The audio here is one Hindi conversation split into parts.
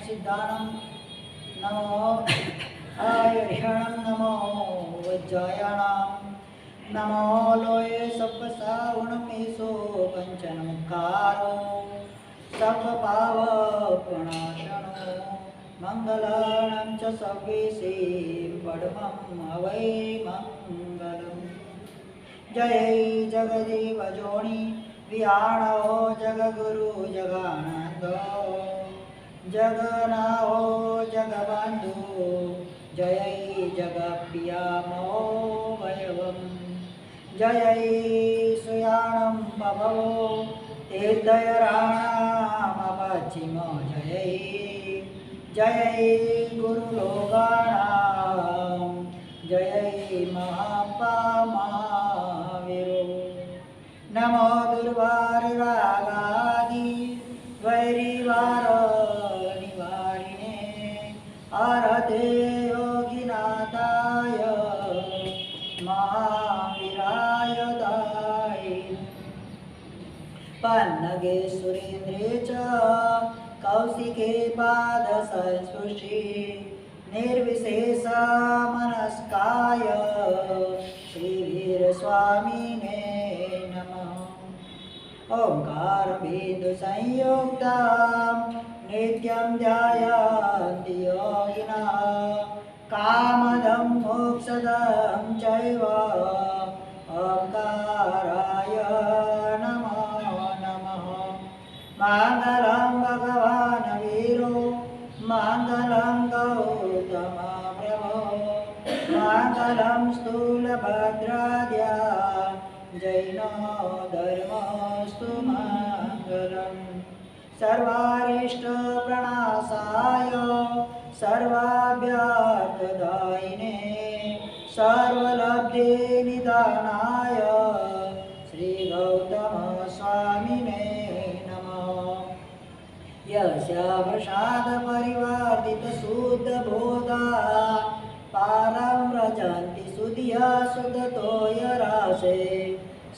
सिद्धाणं नमो आयुर्षणं नमो वज्रायणां नमो लोये सप्पसावणमेषो पञ्चनमुखारो सप्पपावप्रणाशनो मङ्गलानं च सर्वेशे पद्मं हवै मङ्गलम्। जय जगदेव जोनि विहाणो जगगुरु जगानंद जगनाहो जगबंधु जय जगप्रियामो वयवम्। जय सुयाणं बभवो तीर्थयराणामपचिमो जय जय गुरुलोकाणां जय महापामाविरो। नमो दुर्वाररागादि वैरिवार निवारिणे आरते योगिनाथाय महावीराय दायिने। पन्नगे सुरेन्द्रे च कौशिके पादसंस्पृशे निर्विशेष मनस्काय श्रीवीरस्वामिने नमः। ओंकार बिंदु संयुक्तं नित्यं ध्यायन्ति योगिनः कामदं मोक्षदं चैव ओंकाराय नमो नमः। मंगलं भगवान् वीरो मंगलं गौतम प्रभो मंगलं स्थूलभद्राद्या जैनो धर्मस्तु मंगलम्। सर्वारिष्टप्रणाशाय सर्वाभ्यर्थदायिने सर्वलब्धिनिधानाय श्रीगौतमस्वामिने नमः। यस्य प्रसादपरिवर्तितशुद्धबोधा पारं व्रजन्ति सुधिया सुधतोयराशे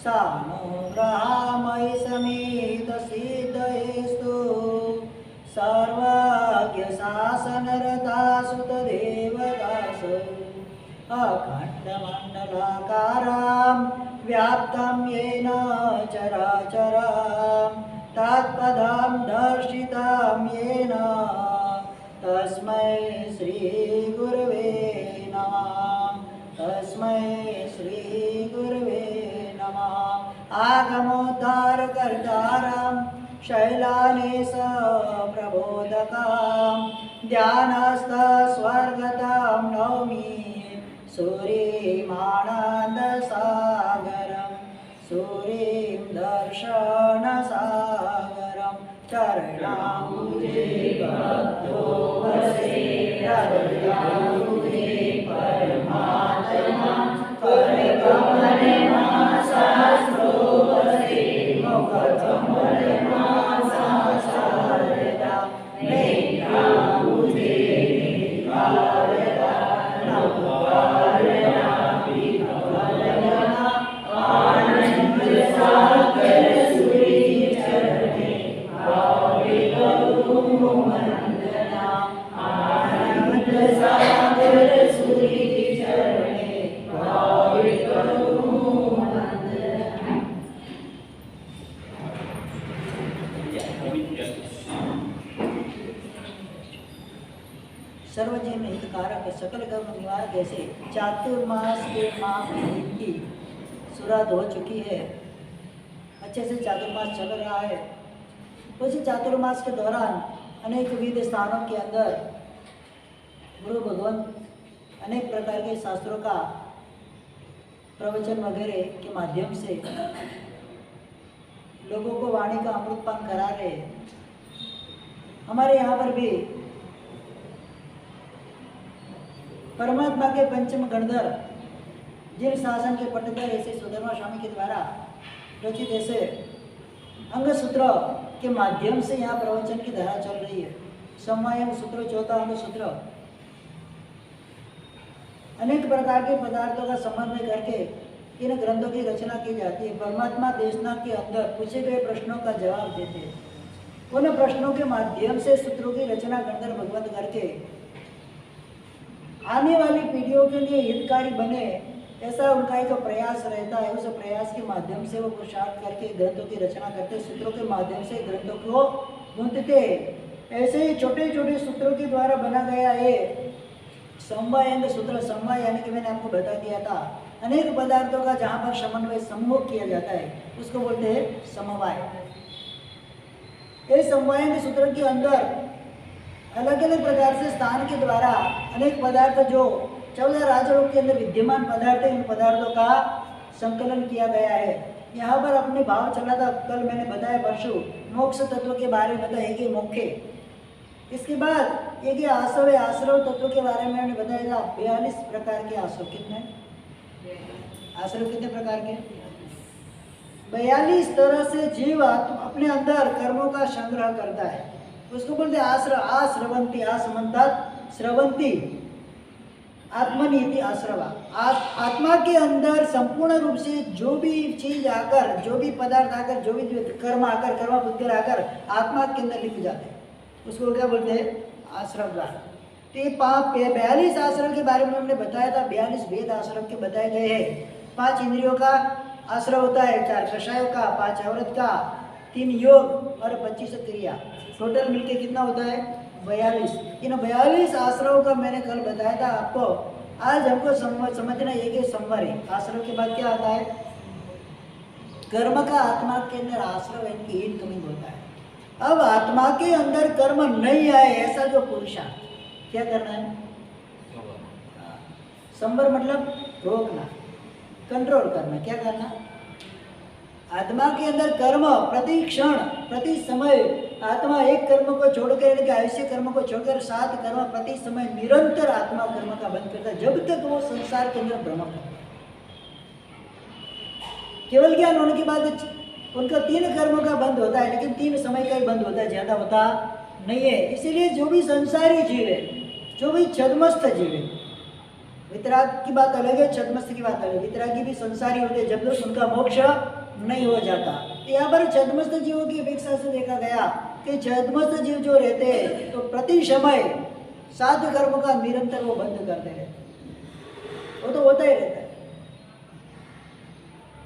सानुग्रहामयि समेत सिद्धयेस्तु सर्वज्ञशासनरता सुतदेवदास। अखण्डमण्डलाकारं व्याप्तं येन चराचरं तत्पदं दर्शितं येन तस्मै श्रीगुरवे नमः तस्मै श्रीगुरवे नमः। आगमोद्धारकर्तारं शैलानेश प्रबोधकं ध्यानस्थस्वर्गतं नौमि सूरीमानन्दसागरं सूरीं दर्शनसागरं। चरणाम्बुजे भक्तो वसे हृदयाम्बुजे परमात्मा करकमले शास्त्रो वसे मुखकमले शारदा नेत्राम्बुजे निकारदा नवकारदा विकलना आनंद सागर सूरी चरणे भावे करूं वंदना आनंद सागर सूरी चरणे भावे करूं वंदना। सर्वजन हितकारक सकल कर्म निवारक जैसे चातुर्मास के माह में इनकी शुरुआत हो चुकी है। अच्छे से चातुर्मास चल रहा है। उसी चातुर्मास के दौरान अनेक विविध स्थानों के अंदर गुरु भगवान अनेक प्रकार के शास्त्रों का प्रवचन वगैरह के माध्यम से लोगों को वाणी का अमृतपान करा रहे हैं। हमारे यहाँ पर भी परमात्मा के पंचम गणधर जिन शासन के पट्टधर ऐसे सुधर्मा स्वामी के द्वारा रचित ऐसे अंग सूत्र के माध्यम से यहाँ प्रवचन की धारा चल रही है। समवायंग सूत्र, चौथा अंग सूत्र, अनेक प्रकार के पदार्थों का समन्वय करके इन ग्रंथों की रचना की जाती है। परमात्मा देशना के अंदर पूछे गए प्रश्नों का जवाब देते हैं। उन प्रश्नों के माध्यम से सूत्रों की रचना गणधर भगवत करके आने वाली पीढ़ियों के लिए हितकारी बने, ऐसा उनका एक प्रयास रहता है। उस प्रयास के माध्यम से वो पुरुषार्थ करके ग्रंथों की रचना करते, सूत्रों के माध्यम से ग्रंथों को गूंथते। ऐसे ही छोटे छोटे सूत्रों के द्वारा बना गया है समवायंग सूत्र। समवाय यानी कि मैंने आपको बता दिया था, अनेक पदार्थों का जहाँ पर समन्वय सम्मुख किया जाता है उसको बोलते हैं समवाय। इस समवायंग सूत्र के अंदर अलग अलग प्रकार से स्थान के द्वारा अनेक पदार्थ जो 14 राजरोग के अंदर विद्यमान पदार्थ है, इन पदार्थों का संकलन किया गया है। यहाँ पर अपने भाव चला था, कल मैंने बताया परसों मोक्ष तत्व के बारे में बताया कि मोक्षे। इसके बाद एक ये आसव है, आश्रव तत्व के बारे में मैंने बताया था 42 प्रकार के आसव। कितने आश्रव, कितने प्रकार के? 42 तरह से जीव अपने अंदर कर्मों का संग्रह करता है, उसको बोलते हैं आश्रव। आश्रवंती, आसमंतात श्रवंती आत्मनीति आश्रवा। आत्मा के अंदर संपूर्ण रूप से जो भी चीज आकर, जो भी पदार्थ आकर, जो भी कर्म आकर, कर्म बुद्धि आकर आत्मा के अंदर लिख जाते हैं, उसको क्या बोलते हैं? आश्रव द्वार। तो ये 42 आश्रम के बारे में हमने बताया था। 42 वेद आश्रम के बताए गए हैं। 5 इंद्रियों का आश्रव होता है, 4 कषायों का, 5 औरत का, 3 योग और 25 क्रिया। टोटल मिलके कितना होता है? 42। इन 42 आश्रमों का मैंने कल बताया था आपको। आज हमको समझना ये कि संवर है। आश्रम के बाद क्या आता है? कर्म का आत्मा के अंदर आश्रव इनकी इनकमिंग होता है। अब आत्मा के अंदर कर्म नहीं आए ऐसा जो पुरुषार्थ, क्या करना है? संवर मतलब रोकना, कंट्रोल करना। क्या करना? आत्मा के अंदर कर्म प्रति क्षण, प्रति समय आत्मा एक कर्म को छोड़कर, ऐसे कर्म को छोड़कर 7 कर्म प्रति समय निरंतर आत्मा कर्म का बंद करता है, जब तक वो संसार के अंदर भ्रमण करता है। केवल ज्ञान होने के बाद उनका 3 कर्मों का बंद होता है, लेकिन 3 समय का ही बंद होता है, ज्यादा होता नहीं है। इसीलिए जो भी संसारी जीव है, जो भी छद्मस्थ जीव है, वितराग की बात अलग है, छद्मस्थ की बात अलग है। वितरागी भी संसारी होते हैं जब तक उनका मोक्ष नहीं हो जाता। यहाँ पर छद्मस्थ जीवों की अपेक्षा से देखा गया कि छद्मस्थ जीव जो रहते हैं तो प्रति समय 7 कर्मों का निरंतर वो बंद करते रहते, वो तो होता ही रहता है।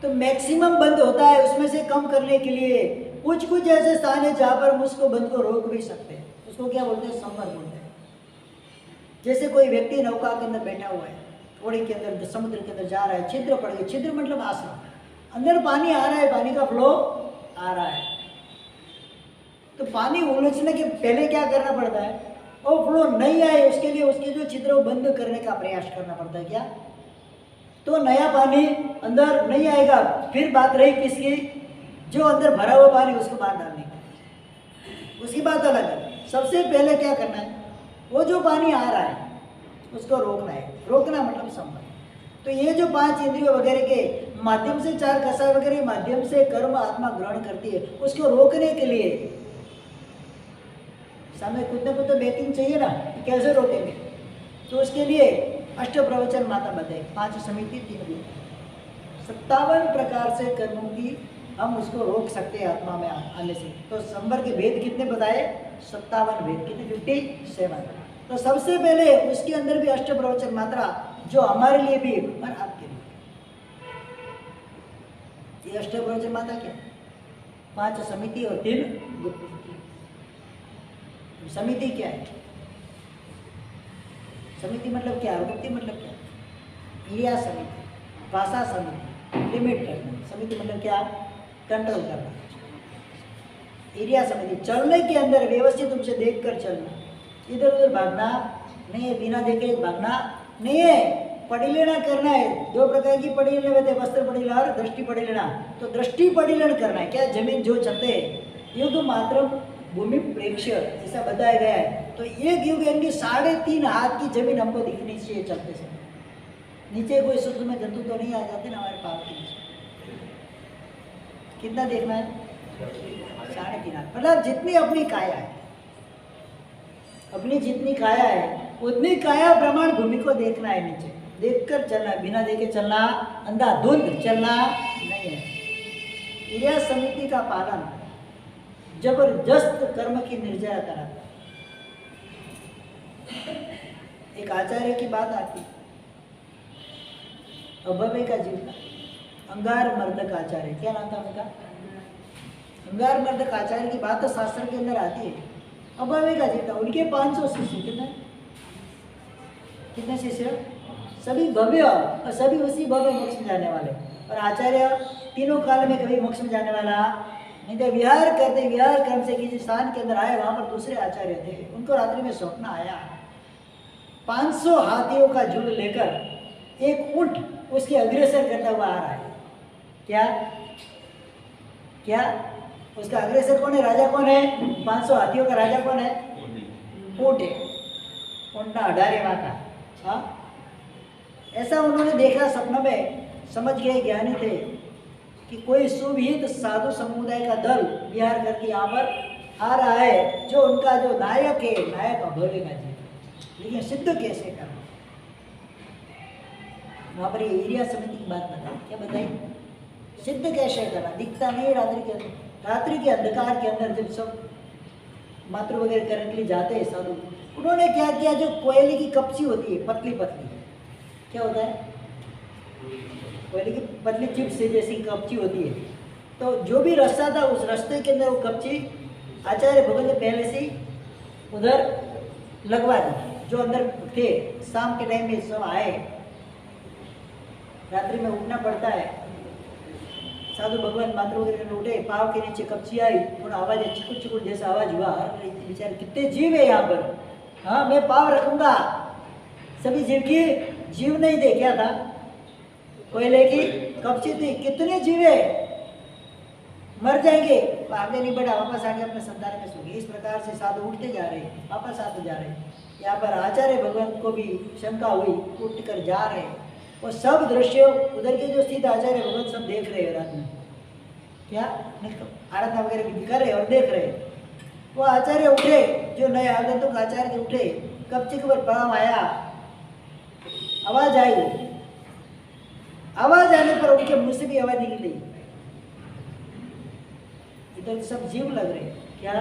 तो मैक्सिमम बंद होता है, उसमें से कम करने के लिए कुछ कुछ ऐसे स्थान है जहाँ पर हम उसको बंद को रोक भी सकते हैं। उसको क्या बोलते हैं? संवर बोलते हैं। जैसे कोई व्यक्ति नौका के अंदर बैठा हुआ है, थोड़ी के अंदर समुद्र के अंदर जा रहा है, छिद्र पड़ गए। छिद्र मतलब आश्रम, अंदर पानी आ रहा है, पानी का फ्लो आ रहा है, तो पानी उलझने के पहले क्या करना पड़ता है? वो फ्लो नहीं आए उसके लिए उसके जो छिद्र वो बंद करने का प्रयास करना पड़ता है। क्या? तो नया पानी अंदर नहीं आएगा। फिर बात रही किसकी? जो अंदर भरा हुआ पानी उसको बाहर डालने की, उसकी बात अलग है। सबसे पहले क्या करना है? वो जो पानी आ रहा है उसको रोकना है। रोकना मतलब संवर। तो ये जो 5 इंद्रियों वगैरह के माध्यम से, 4 कषाय वगैरह के माध्यम से कर्म आत्मा ग्रहण करती है, उसको रोकने के लिए सामने कुछ ना कुछ तो बैकिंग चाहिए ना, कैसे रोकेंगे? तो उसके लिए अष्ट प्रवचन माता बताए, 5 समिति 3 गुण, 57 प्रकार से कर्मों की हम उसको रोक सकते हैं आत्मा में आने से। तो संवर के भेद कितने बताए? 57 भेद। कितने? 57। तो सबसे पहले उसके अंदर भी अष्ट प्रवचन मात्रा, जो हमारे लिए भी और आपके लिए। ये अष्ट प्रवचन मात्रा क्या? 5 समिति और 3 गुप्त। समिति क्या है? समिति मतलब क्या? गुप्ति मतलब क्या? क्रिया समिति, भाषा समिति, लिमिट करना। समिति मतलब क्या? कंट्रोल करना। एरिया समिति, चलने के अंदर व्यवस्थित रूप से देखकर चलना, इधर उधर भागना नहीं है, बिना देखे भागना नहीं है। परिलीन करना है। 2 प्रकार की परिलीन होते हैं, वस्त्र परिलीन और दृष्टि परिलीन। तो दृष्टि परिलीन करना है। क्या? जमीन जो चलते हैं युद्ध मात्र भूमि प्रेक्ष्य ऐसा बताया गया है। तो एक युग यानी 3.5 हाथ की जमीन हमको दिखनी चाहिए चलते समय। नीचे कोई सूक्ष्म जंतु तो नहीं आ जाते ना हमारे पाँव के नीचे। कितना देखना है? 3.5 हाथ। मतलब जितनी अपनी काया है, अपनी जितनी काया है उतनी काया प्रमाण भूमि को देखना है। नीचे देखकर चलना, बिना देखे चलना, अंधाधुंध चलना नहीं है। क्रिया समिति का पालन जबरदस्त कर्म की निर्जरा कराता। एक आचार्य की बात आती, अभवे का जीव का, अंगार मर्दक आचार्य, क्या नाम था उनका? अंगार मर्दक आचार्य की बात तो शास्त्र के अंदर आती है। अभवे का जीव था, उनके 500 शिष्य। कितने शिष्य? सभी भव्य और सभी उसी भव्य मोक्ष में जाने वाले। और आचार्य तीनों काल में कभी मोक्ष में जाने वाला नहीं थे। विहार करते, विहार क्रम से किसी स्थान के अंदर आए, वहां पर दूसरे आचार्य थे। उनको रात्रि में स्वप्न आया, 500 हाथियों का झुंड लेकर एक ऊंट उसके अग्रसर करता हुआ आ रहा है। क्या क्या उसका अग्रसर कौन है? राजा कौन है? 500 हाथियों का राजा कौन है? ऊंट है। ऊंट ना 18वां का। हाँ, ऐसा उन्होंने देखा स्वप्न में। समझ गए, ज्ञानी थे कि कोई सुविहित साधु समुदाय का दल विहार करके यहाँ पर आ रहा है, जो उनका जो नायक है, नायक अभवे का जी। लेकिन सिद्ध कैसे करना? वहाँ पर ये एरिया समिति की बात बताई। क्या बताई? सिद्ध कैसे करना? दिखता नहीं रात्रि के अंधकार के अंदर जब सब मातृ वगैरह करने के लिए जाते हैं साधु, उन्होंने क्या किया? जो कोयले की कपची होती है, पतली पतली, क्या होता है? कोयले की पतली चिप्स से जैसी कपची होती है, तो जो भी रास्ता था उस रास्ते के अंदर वो कपची आचार्य भगत ने पहले से उधर लगवा दी। जो अंदर थे, शाम के टाइम में सब आए, रात्रि में उठना पड़ता है, साधु भगवान मातृ वगैरह उठे, पाँव के नीचे कपची आई, थोड़ा आवाज चिकुट चिकुट जैसा आवाज हुआ। बेचारे कितने जीव है यहाँ पर, हाँ मैं पाँव रखूंगा। सभी जीव की जीव नहीं दे, क्या था? कोयले की कपची थी। कितने जीव है, मर जाएंगे, आगे नहीं बढ़ा, वापस आगे अपने संतान में सो गए। इस प्रकार से साधु उठते जा रहे, वापस आते जा रहे। यहाँ पर आचार्य भगवान को भी शंका हुई, उठ कर जा रहे। वो सब दृश्य उधर के जो स्थित आचार्य भगवान सब देख रहे हैं रात में। क्या आराधना वगैरह भी दिखा रहे और देख रहे। वो आचार्य उठे, जो नए आगंतुक आचार्य उठे, कपची के ऊपर पाँव आया, आवाज आई। आवाज आने पर उनके मुंह से भी आवाज निकली। इधर सब जीव लग रहे, क्या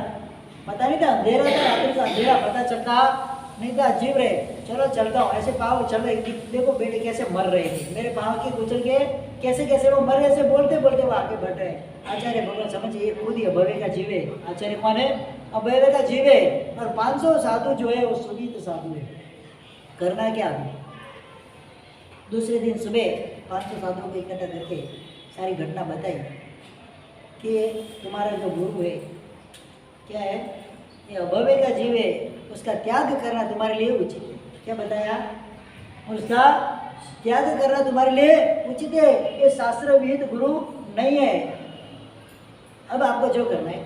पता नहीं था, अंधेरा था, रात्रि का अंधेरा, पता चलता नहीं था, जीव रहे। चलो चलता हूँ, ऐसे पाँव चल रहे, देखो बेटे कैसे मर रहे थे, मेरे पाँव के कुचल के कैसे कैसे वो मर रहे, ऐसे बोलते बोलते वो आगे बढ़ रहे। आचार्य भगवान समझिए ये खुद ही अभवे का जीव है। आचार्य कौन है? अभवे का जीव है। और 500 साधु जो है वो सुनीत साधु है। करना क्या? दूसरे दिन सुबह 500 साधुओं को इकट्ठा करके सारी घटना बताई कि तुम्हारा जो गुरु है क्या है? ये अभवे का जीव है, उसका त्याग करना तुम्हारे लिए उचित है। क्या बताया? उसका त्याग करना तुम्हारे लिए उचित है। ये शास्त्र विहित गुरु नहीं है। अब आपको जो करना है।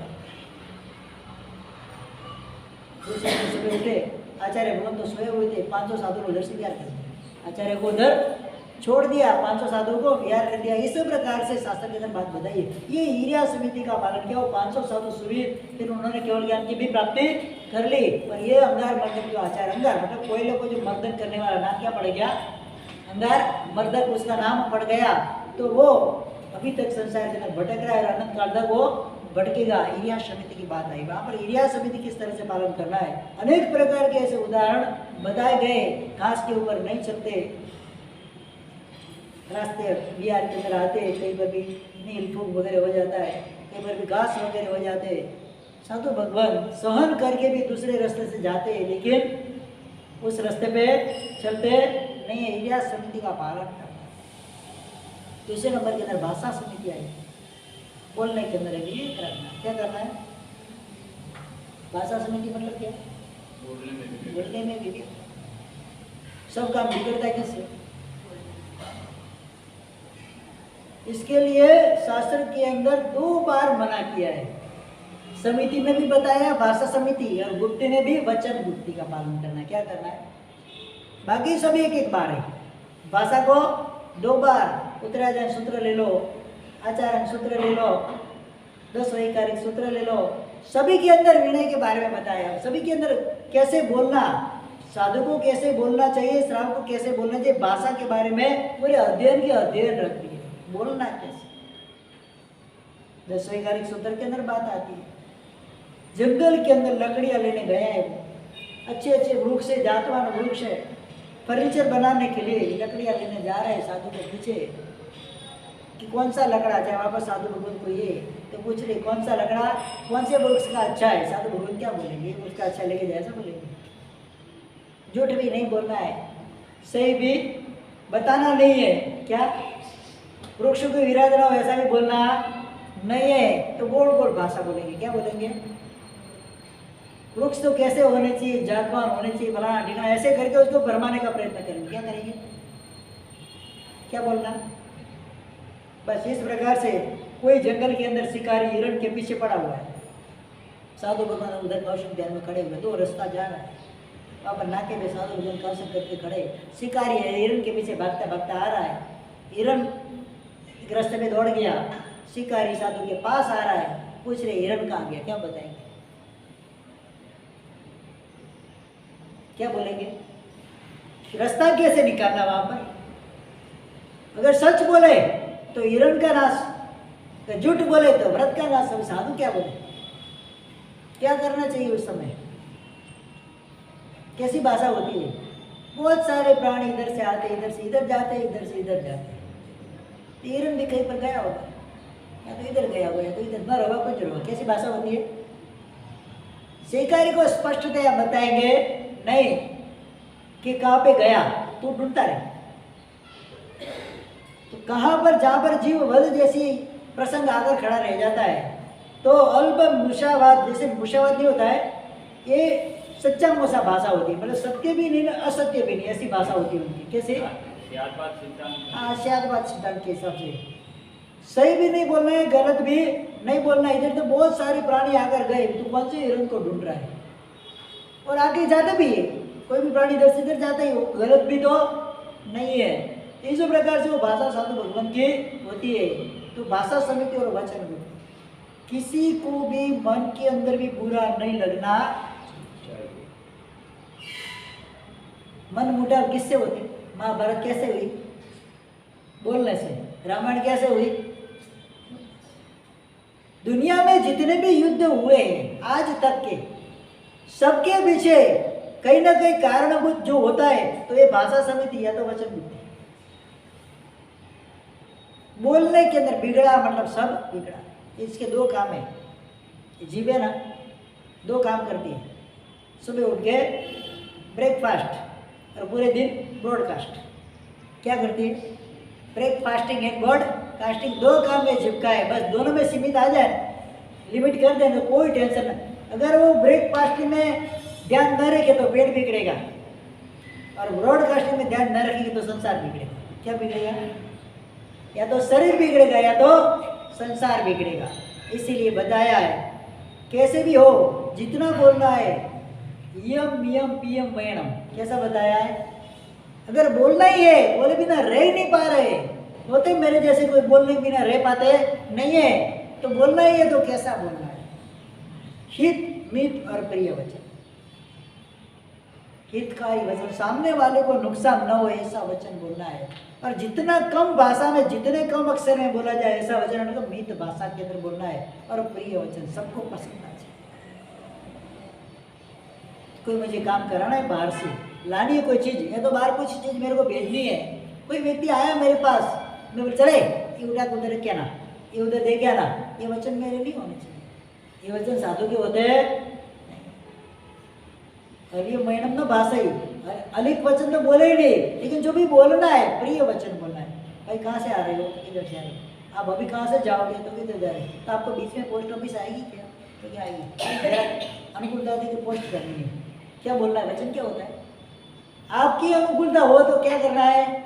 दूसरे दिन सुबह उठे, आचार्य भगवान तो सोए हुए थे, 500 साधु को उधर से तैयार कर दिया, आचार्य को उधर छोड़ दिया, 500 साधुओं को विहार कर दिया। इस प्रकार से शास्त्र के अंदर बात बताई है। ये ईर्या समिति का पालन किया। वो 500 साधु सुवीर, फिर उन्होंने केवल ज्ञान की भी प्राप्ति कर ली। पर ये अंगार मर्दक जो आचार्य, अंगार मतलब कोयले को जो मर्दन करने वाला नाम क्या पड़ गया? अंगार मर्दक उसका नाम पड़ गया। तो वो अभी तक संसार के अंदर भटक रहा है और अनंत काल तक वो भटकेगा। ईर्या समिति की बात आई, वहाँ पर ईर्या समिति किस तरह से पालन करना है, अनेक प्रकार के ऐसे उदाहरण बताए गए। घास के ऊपर नहीं चलते, रास्ते बिहार के अंदर आते, कहीं पर भी नील फूक वगैरह हो जाता है, कहीं पर भी घास वगैरह हो जाते हैं। साधु भगवान सहन करके भी दूसरे रास्ते से जाते हैं, लेकिन उस रास्ते पे चलते नहीं है। ईर्या समिति का पालन करना। दूसरे नंबर के अंदर भाषा समिति आई, बोलने के अंदर ये करना। क्या करना है? भाषा समिति मतलब क्या? बोलने में भी सब काम बिगड़ता है किससे? इसके लिए शास्त्र के अंदर 2 बार मना किया है। समिति में भी बताया भाषा समिति, और गुप्ती ने भी वचन गुप्ती का पालन करना है। क्या करना है? बाकी सब एक एक बार है। भाषा को 2 बार, उत्तरायण सूत्र ले लो, आचार्य सूत्र ले लो, 10 वैकारिक सूत्र ले लो, सभी के अंदर विनय के बारे में बताया। सभी के अंदर कैसे बोलना, साधु को कैसे बोलना चाहिए, श्रावक को कैसे बोलना चाहिए, भाषा के बारे में पूरे अध्ययन के अध्ययन रखती है। बोलना कैसे, 10 वैकारिक सूत्र के अंदर बात आती है। जंगल के अंदर लकड़ियां लेने गया है वो, अच्छे अच्छे वृक्ष है, जातवान वृक्ष है, फर्नीचर बनाने के लिए लकड़ियां लेने जा रहे हैं साधु के पीछे कि कौन सा लकड़ा चाहे। वापस साधु भगवान को ये तो पूछ रहे कौन सा लकड़ा, कौन से वृक्ष का अच्छा है। साधु भगवान क्या बोलेंगे? वृक्ष का अच्छा लेके जाए, ऐसा बोलेंगे। झूठ भी नहीं बोलना है, सही भी बताना नहीं है। क्या वृक्ष को विराज ना हो ऐसा भी बोलना नहीं है, तो गोल गोल भाषा बोलेंगे। क्या बोलेंगे? वृक्ष तो कैसे होने चाहिए, जातवान होने चाहिए, फलाना ठिकाना, ऐसे करके उसको भरमाने का प्रयत्न करेंगे। क्या करेंगे? क्या बोलना? बस इस प्रकार से कोई जंगल के अंदर शिकारी हिरण के पीछे पड़ा हुआ है, साधु भगवान उधर कौशल ध्यान में खड़े हुए, 2 रास्ता जा रहा है, वहाँ पर नाके में साधु भगवान कौशल करके खड़े, शिकारी है हिरण के पीछे भागता भागता आ रहा है। हिरण एक रास्ते में दौड़ गया, शिकारी साधु के पास आ रहा है, पूछ रहे हिरण कहाँ गया? क्या बताएंगे? क्या बोलेंगे? रास्ता कैसे निकालना वहां पर? अगर सच बोले तो हिरण का नाश, तो झूठ बोले तो व्रत का नाश। सब साधु क्या बोले? क्या करना चाहिए उस समय? कैसी भाषा होती है? बहुत सारे प्राणी इधर से आते, इधर से इधर जाते, इधर से इधर जाते। हिरण भी कहीं पर गया होगा, या तो इधर गया होगा या तो इधर, न रवा कुछ रवा। कैसी भाषा होती है? शिकारी को स्पष्टतया बताएंगे नहीं कि कहाँ पे गया, तू ढूंढता रहे। तो कहाँ पर, जहाँ पर जीव वध जैसी प्रसंग आकर खड़ा रह जाता है, तो अल्प मुषावाद, जैसे मुषावाद नहीं होता है, ये सच्चा मुसा भाषा होती है, मतलब सत्य भी नहीं असत्य भी नहीं, ऐसी भाषा होती है उनकी। कैसे? आश्यादवाद सिद्धांत के हिसाब से सही भी नहीं बोलना है, गलत भी नहीं बोलना है। इधर तो बहुत सारे प्राणी आकर गए, तू कौन से हिरण को ढूंढ रहा है? और आगे जाते भी है, कोई भी प्राणी इधर से इधर जाता ही हो, गलत भी तो नहीं है। इस प्रकार से वो भाषा साधु भगवान की होती है। तो भाषा समिति और वचन गुप्ती, किसी को भी मन के अंदर भी बुरा नहीं लगना चाहिए। मन मुटाव किससे होती? महाभारत कैसे हुई? बोलने से। रामायण कैसे हुई? दुनिया में जितने भी युद्ध हुए हैं आज तक के, सबके पीछे कहीं ना कहीं कारणभूत जो होता है, तो ये भाषा समिति या तो वचन गुप्ती। बोलने के अंदर बिगड़ा मतलब सब बिगड़ा। इसके 2 काम है, जीव है ना, 2 काम करती है। सुबह उठ के ब्रेकफास्ट और पूरे दिन ब्रॉडकास्ट। क्या करती है? ब्रेकफास्टिंग एंड ब्रॉडकास्टिंग, 2 काम में चिपका है। बस दोनों में सीमित आ जाए, लिमिट कर दें तो कोई टेंशन नहीं। अगर वो ब्रेकफास्टिंग में ध्यान न रखे तो पेट बिगड़ेगा, और ब्रॉडकास्टिंग में ध्यान न रखेंगे तो संसार बिगड़ेगा। क्या बिगड़ेगा? या तो शरीर बिगड़ेगा या तो संसार बिगड़ेगा। इसीलिए बताया है कैसे भी हो जितना बोलना है, यम यम पीएम वैणम। कैसा बताया है? अगर बोलना ही है, बोले बिना रह नहीं पा रहे होते, मेरे जैसे कोई बोलने बिना रह पाते नहीं है, तो बोलना ही है तो कैसा बोलना है? हित मित और प्रिय वचन, हितकारी वचन, सामने वाले को नुकसान न हो ऐसा वचन बोलना है। और जितना कम भाषा में, जितने कम अक्षर में बोला जाए ऐसा वचन उनको मित भाषा के अंदर बोलना है। और प्रिय वचन सबको पसंद आ जाए। कोई मुझे काम कराना है, बाहर से लानी है कोई चीज़, या तो बाहर कुछ चीज़ मेरे को भेजनी है, कोई व्यक्ति आया मेरे पास, मैं बोले चले ये उठा के उधर क्या ना, ये उधर दे क्या ना, ये वचन मेरे नहीं होने चाहिए। ये वचन साधु के होते हैं। और ये मैडम ना भाषा ही अलिख वचन तो बोले ही नहीं, लेकिन जो भी बोलना है प्रिय वचन बोलना है। भाई कहाँ से आ रहे हो? किधर से आ रहे हो? आप अभी कहाँ से जाओगे? तो किधर जा रहे हो? तो आपको बीच में पोस्ट ऑफिस आएगी क्या? तो क्या आएगी? अनुकूलता की पोस्ट करनी है। क्या बोलना है? वचन क्या होता है? आपकी अनुकूलता हो तो क्या करना है?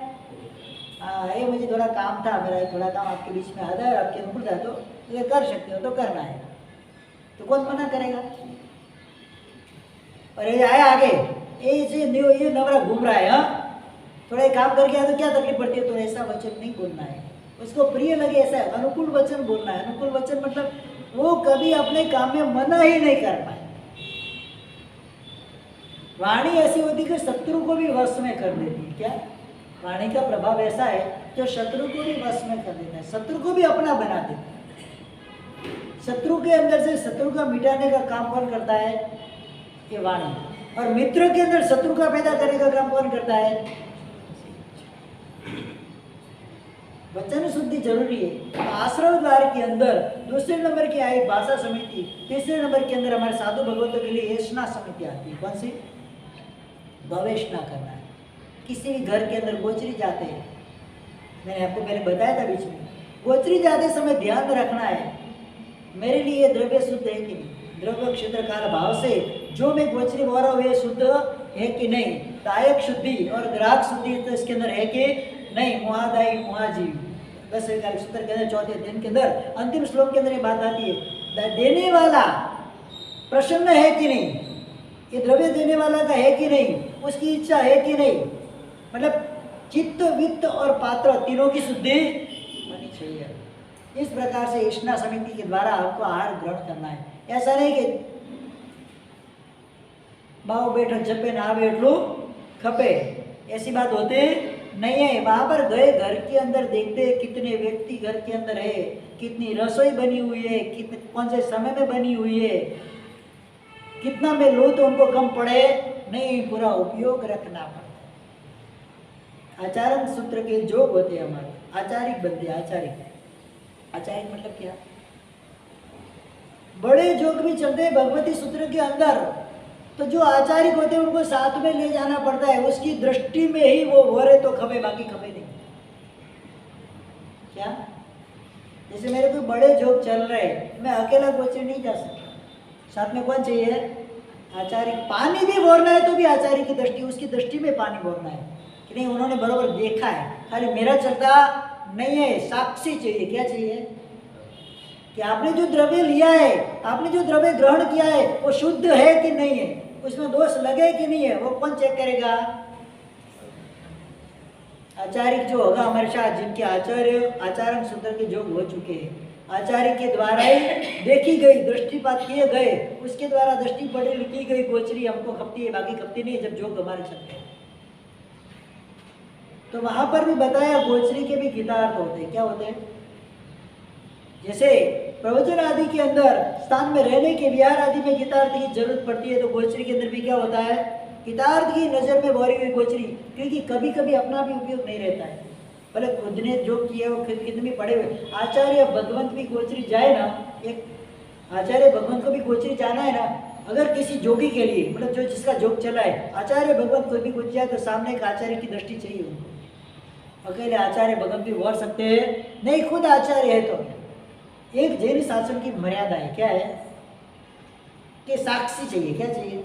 ये मुझे थोड़ा काम था, मेरा थोड़ा काम आपके बीच में आ जाए, आपकी अनुकूलता तो कर सकते हो तो करना है। तो कौन मना करेगा? और ये आया आगे, ये नवरा घूम रहा है, हाँ थोड़ा एक काम करके आया तो क्या तकलीफ पड़ती है? तो ऐसा वचन नहीं बोलना है, उसको प्रिय लगे ऐसा अनुकूल वचन बोलना है। अनुकूल वचन मतलब वो कभी अपने काम में मना ही नहीं कर पाए। वाणी ऐसी होती है कि शत्रु को भी वश में कर देती है। क्या वाणी का प्रभाव ऐसा है जो शत्रु को भी वश में कर देता है, शत्रु को भी अपना बना देता है। शत्रु के अंदर से शत्रु का मिटाने का काम कौन करता है? ये वाणी। और मित्र के अंदर शत्रु का पैदा करने का काम कौन करता है? वचन शुद्धि जरूरी है। आश्रम द्वार के अंदर दूसरे नंबर की आई भाषा समिति, तीसरे नंबर के अंदर हमारे साधु भगवतों के लिए ऐशना समिति आती है। कौन सी? गवेषणा करना है। किसी भी घर के अंदर गोचरी जाते हैं, मैंने आपको पहले बताया था बीच में, गोचरी जाते समय ध्यान रखना है मेरे लिए ये द्रव्य शुद्ध है कि नहीं। द्रव्य क्षेत्र काल भाव से जो मैं गोचरी बोल रहा हूँ ये शुद्ध है कि नहीं। दायक शुद्धि और ग्राहक शुद्धि तो इसके अंदर है कि नहीं। मुहादायी मुहाजीव 10 सूत्र के अंदर चौथे दिन के अंदर अंतिम श्लोक के अंदर ये बात आती है, देने वाला प्रसन्न है कि नहीं, ये द्रव्य देने वाला का है कि नहीं, उसकी इच्छा है कि नहीं। मतलब चित्त वित्त और पात्र तीनों की शुद्धि होनी चाहिए। इस प्रकार से ऐशना समिति के द्वारा आपको आहार ग्रहण करना है। ऐसा नहीं कि बाव बैठो जपे ना बैठो खपे, ऐसी बात होती नहीं है। वहां पर गए, घर के अंदर देखते कितने व्यक्ति घर के अंदर है, कितनी रसोई बनी हुई है, कितने कौन से समय में बनी हुई है, कितना में लो तो उनको कम पड़े नहीं, पूरा उपयोग रखना पड़ता। आचारण सूत्र के जोग होते हैं हमारे, आचारिक बनते। आचारिक मतलब क्या? बड़े जोग भी चलते हैं भगवती सूत्र के अंदर, तो जो आचारिक होते हैं उनको साथ में ले जाना पड़ता है। उसकी दृष्टि में ही वो वरे तो खबे, बाकी खबे नहीं। क्या? जैसे मेरे कोई बड़े जोग चल रहे, मैं अकेला गोचर नहीं जा सकता, साथ में कौन चाहिए? आचार्य। पानी भी बोलना है तो भी आचार्य की दृष्टि, उसकी दृष्टि में पानी बोलना है कि नहीं, उन्होंने बरोबर देखा है, खाली मेरा चलता नहीं है, साक्षी चाहिए। क्या चाहिए? कि आपने जो द्रव्य लिया है, आपने जो द्रव्य ग्रहण किया है वो शुद्ध है कि नहीं है, उसमें दोष लगे कि नहीं है, वो कौन चेक करेगा? आचार्य जो होगा हमारे साथ, जिनके आचार्य सूत्र के जोग हो चुके हैं, आचार्य के द्वारा ही देखी गई, दृष्टिपात किए गए, उसके द्वारा दृष्टि पढ़ी लिखी गई गोचरी हमको खपती है, बाकी खपती नहीं जब जोग हमारे चलते हैं। तो वहां पर भी बताया गोचरी के भी गीतार्थ होते हैं। क्या होते हैं? जैसे प्रवचन आदि के अंदर स्थान में रहने के विहार आदि में गीतार्थ की जरूरत पड़ती है, तो गोचरी के अंदर भी क्या होता है? गीतार्थ की नजर में बोरी हुई गोचरी, क्योंकि कभी कभी अपना भी उपयोग नहीं रहता है, भले खुद ने जो किया वो कितने भी पड़े हुए। आचार्य भगवंत भी गोचरी जाए ना, एक आचार्य भगवंत को भी गोचरी जाना है ना, अगर किसी जोगी के लिए, मतलब जो जिसका जोग चला है, आचार्य भगवंत को भी गोचरी जाए तो सामने एक आचार्य की दृष्टि चाहिए उनको। अकेले आचार्य भगवंत भी बोल सकते हैं नहीं, खुद आचार्य है तो एक जैन शासन की मर्यादा है। क्या है? कि साक्षी चाहिए। क्या चाहिए?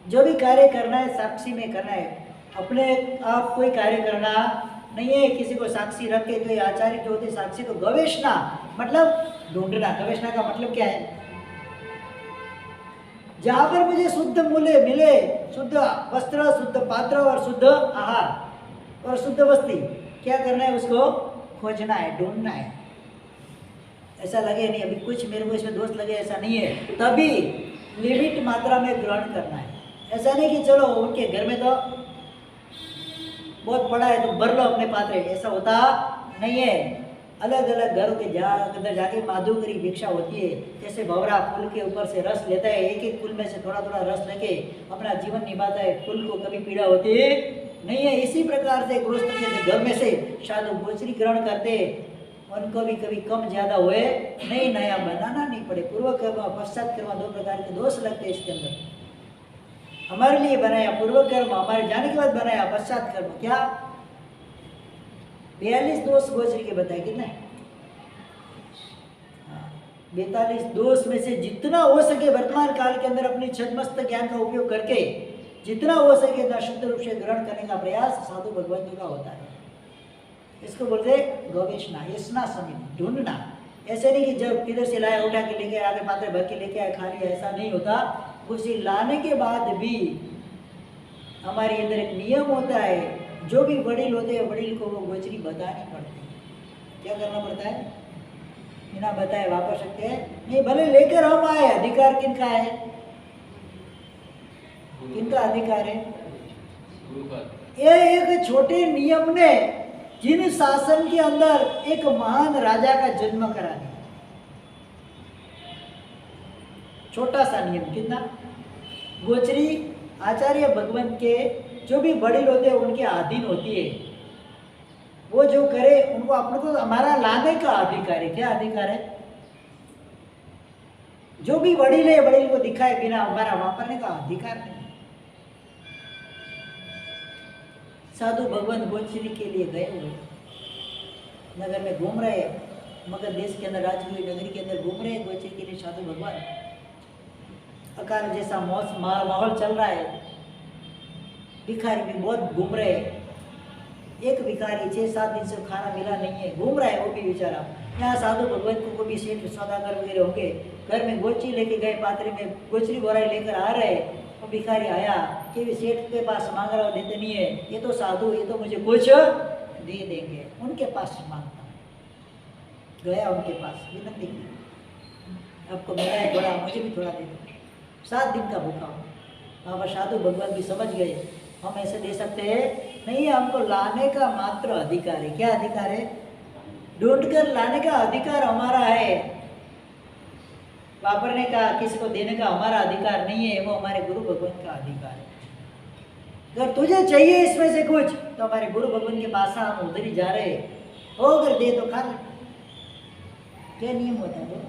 जो भी कार्य करना है साक्षी में करना है, अपने आप कोई कार्य करना नहीं है, किसी को साक्षी रख के। तो ये आचार्य जो होते साक्षी, तो गवेषणा मतलब ढूंढना। गवेषणा का मतलब क्या है? जहां पर मुझे शुद्ध मूल्य मिले, शुद्ध वस्त्र, शुद्ध पात्र और शुद्ध आहार और शुद्ध वस्ती, क्या करना है? उसको खोजना है, ढूंढना है। ऐसा लगे नहीं अभी कुछ मेरे को इसमें दोष लगे, ऐसा नहीं है, तभी लिमिट मात्रा में ग्रहण करना है। ऐसा नहीं कि चलो उनके घर में तो बहुत बड़ा है तो भर लो अपने पात्र, ऐसा होता नहीं है। अलग अलग घरों के अंदर जाके माधुकरी भिक्षा होती है। जैसे भंवरा फूल के ऊपर से रस लेता है, एक एक फूल में से थोड़ा थोड़ा रस लेके अपना जीवन निभाता है, फूल को कभी पीड़ा होती नहीं है। इसी प्रकार से गृहस्थ के घर में से साधु गोचरी ग्रहण करते, उनको भी कभी कम ज्यादा हुए नहीं, नया बनाना नहीं पड़े। पूर्व कर्म पश्चात कर्म दो प्रकार के दोष लगते हैं इसके अंदर। हमारे लिए बनाया पूर्व कर्म, हमारे जाने के बाद बनाया पश्चात कर्म। क्या 42 दोष गोचरी के बताए कितने? 42 दोष में से जितना हो सके वर्तमान काल के अंदर अपनी छदमस्त ज्ञान का उपयोग करके जितना हो सके इतना शुद्ध रूप से ग्रहण करने का प्रयास साधु भगवंतों का होता है। इसको बोलते गवेषणा, ऐशना समिति, ढूंढना। ऐसे नहीं कि जब किधर से लाया उठा के लेके आगे पात्र भर के लेके आए खा लिया, ऐसा नहीं होता। उसे लाने के बाद भी हमारे अंदर एक नियम होता है, जो भी वडील होते हैं वडील को वो गोचरी बतानी पड़ती है। क्या करना पड़ता है? बिना बताए वापस सकते हैं नहीं, भले लेकर हम आए, अधिकार किनका है? किनका अधिकार है? ये एक छोटे नियम ने जिन शासन के अंदर एक महान राजा का जन्म करा दिया। छोटा सा नियम, कितना? गोचरी आचार्य भगवंत के जो भी वडील होते हैं उनके अधीन होती है। वो जो करे उनको अपने को हमारा लाने का अधिकार है। क्या अधिकार है? जो भी वडील है वडील को दिखाए बिना हमारा वापरने का अधिकार नहीं। साधु भगवान गोचरी के लिए गए हुए नगर में घूम रहे, मगर देश के अंदर राजगीर नगरी के अंदर घूम रहे गोचरी के लिए साधु भगवान। अकाल जैसा माहौल चल रहा है, भिखारी भी बहुत घूम रहे। एक भिखारी 6-7 दिन से खाना मिला नहीं है, घूम रहा है वो भी बेचारा। यहाँ साधु भगवान को भी सेठ सौदागर वगैरह होंगे, घर में गोची लेके गए, पात्रे में गोचरी बोराई लेकर आ रहे। वो भिखारी आया कि भी सेठ के पास मांग रहा हो, देते नहीं है, ये तो साधु, ये तो मुझे कुछ दे देंगे, उनके पास मांगता। गया उनके पास, विनती की, आपको मिला है थोड़ा, मुझे भी थोड़ा दे दो। 7 दिन का भूखा हूँ। वहाँ पर साधु भगवान भी समझ गए हम ऐसे दे सकते हैं नहीं, हमको लाने का मात्र अधिकार है। क्या अधिकार है? ढूंढ कर लाने का अधिकार हमारा है, वापरने का, किसी को देने का हमारा अधिकार नहीं है, वो हमारे गुरु भगवान का अधिकार है। अगर तुझे चाहिए इसमें से कुछ तो हमारे गुरु भगवान के पास हम उधर ही जा रहे, हो अगर दे तो खा ले। क्या नियम होता है?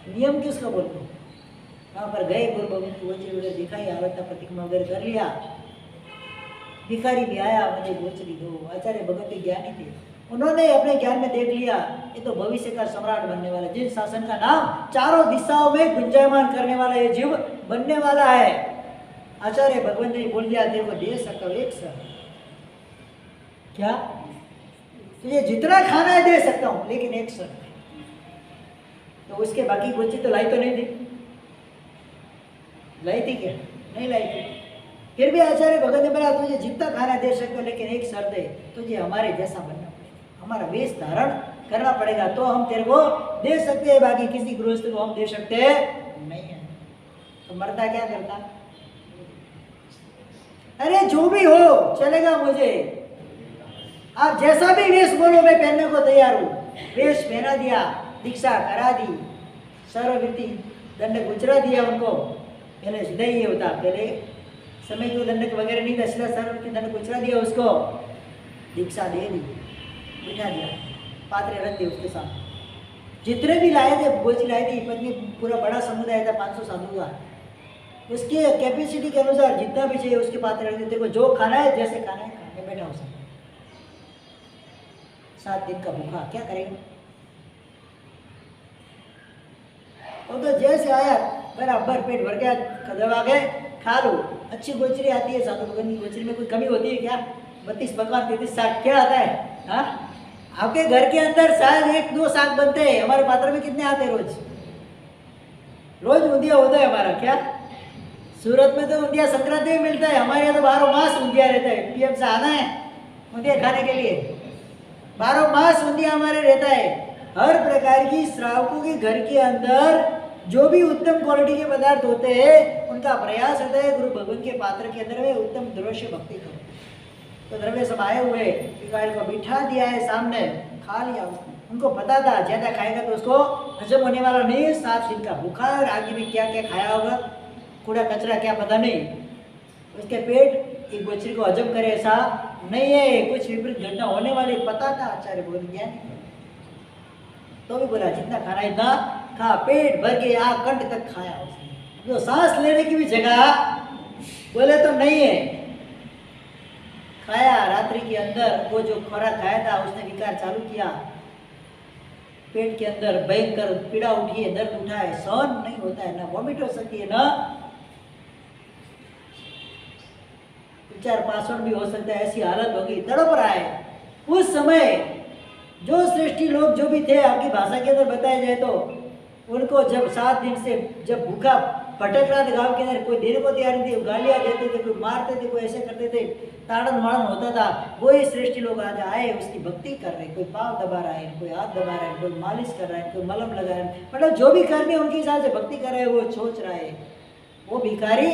नियम किसका बोलते हैं? वहाँ पर गए, गुरु भगवान की गोचरी वगैरह दिखाई, आवता प्रतिमा वगैरह कर लिया। भिखारी भी आया, मुझे गोचरी दो। आचार्य भगवत के ज्ञानी थे, उन्होंने अपने ज्ञान में देख लिया ये तो भविष्य का सम्राट बनने वाला, जिन शासन का नाम चारों दिशाओं में गुंजायमान करने वाला ये जीव बनने वाला है। आचार्य भगवान ने बोल दिया तेरे को दे सकता हूँ एक सर, क्या तुझे जितना खाना है दे सकता हूँ, लेकिन एक सर। तो उसके बाकी गोचरी तो लाई तो नहीं थी, लाई थी क्या? नहीं लाई थी। फिर भी आचार्य भगत ने बोला तुझे जितना खाना दे सकते हो, लेकिन एक शर्त है, तुझे हमारे जैसा बनना पड़ेगा, हमारा वेश धारण करना पड़ेगा, तो हम तेरे को दे सकते हैं, बाकी किसी गृहस्थ को हम दे सकते नहीं है। तो मरता क्या करता? अरे जो भी हो चलेगा, मुझे आप जैसा भी वेश बोलो मैं पहनने को तैयार हूँ। वेश पहना दिया, दीक्षा करा दी, सर्ववृत्ति दंड गुजरा दिया उनको। पहले सीधा ही होता, पहले समय जो दंडक वगैरह नहीं था, सीधा सर्ववृत्ति दंड गुजरा दिया उसको, दीक्षा दे दी, बिठा दिया, पात्र रख दिए उसके साथ। जितने भी लाए थे गोची लाए थे, पत्नी पूरा बड़ा समुदाय था 500 साधु का, उसके कैपेसिटी के अनुसार जितना भी चाहिए उसके पात्र रख देते, को जो खाना है जैसे खाना है खाने बैठा हो सकता। 7 दिन का भूखा, क्या करेंगे? वो तो जैसे आया बराबर पेट भर गया, दबा गए, खा लो। अच्छी गोचरी आती है, साधु भगवान की गोचरी में कोई कमी होती है क्या? 32 पकवान 33 साग क्या आता है? हाँ, आपके घर के अंदर शायद 1-2 साग बनते हैं, हमारे पात्र में कितने आते हैं रोज? रोज ऊंधिया होता है हमारा। क्या सूरत में तो ऊंधिया संक्रांति में मिलता है, हमारे यहाँ तो 12 मास ऊंधिया रहता है। पीएम से आना है ऊंधिया खाने के लिए, 12 मास ऊंधिया हमारे रहता है। हर प्रकार की श्रावकों के घर के अंदर जो भी उत्तम क्वालिटी के पदार्थ होते हैं उनका प्रयास होता है गुरु भगवान के पात्र के अंदर में उत्तम द्रव्य भक्ति करो। तो द्रव्य सब आए हुए भिखारी को बिठा दिया है सामने, खा लिया उसने। उनको पता था ज्यादा खाएगा तो उसको हजम होने वाला नहीं है, 7 दिन का भूखा है, आगे में क्या क्या खाया होगा, कूड़ा कचरा क्या पता नहीं, उसके पेट एक गोचरी को हजम करे ऐसा नहीं है, कुछ विपरीत घटना होने वाली पता था। आचार्य बोल गया तो भी बोला जितना खाना इतना खा, पेट भर के कंठ तक खाया उसने। जो सांस लेने की भी जगह बोले तो नहीं है, खाया। रात्रि के अंदर वो जो खुराक खाया था उसने विकार चालू किया, पेट के अंदर भयंकर पीड़ा उठी है, दर्द उठा है, सहन नहीं होता है, ना वॉमिट हो सकती है, ना विचार पासवर्ड भी हो सकता है, ऐसी हालत होगी, तड़प रहा है। उस समय जो श्रेष्ठी लोग जो भी थे आपकी भाषा के अंदर बताया जाए तो उनको जब 7 दिन से जब भूखा भटक रहा था गाँव के अंदर, कोई देने को तैयार नहीं थे, गालियाँ देते थे, कोई मारते थे, कोई ऐसे करते थे, ताड़न माड़न होता था, वही श्रेष्ठी लोग आज आए उसकी भक्ति कर रहे हैं। कोई पाँव दबा रहा है, कोई हाथ दबा रहा है, कोई मालिश कर रहा है, कोई मलम लगा रहा है, मतलब जो भी करने उनके हिसाब से भक्ति कर रहे हैं, वो सोच रहा है। वो भिखारी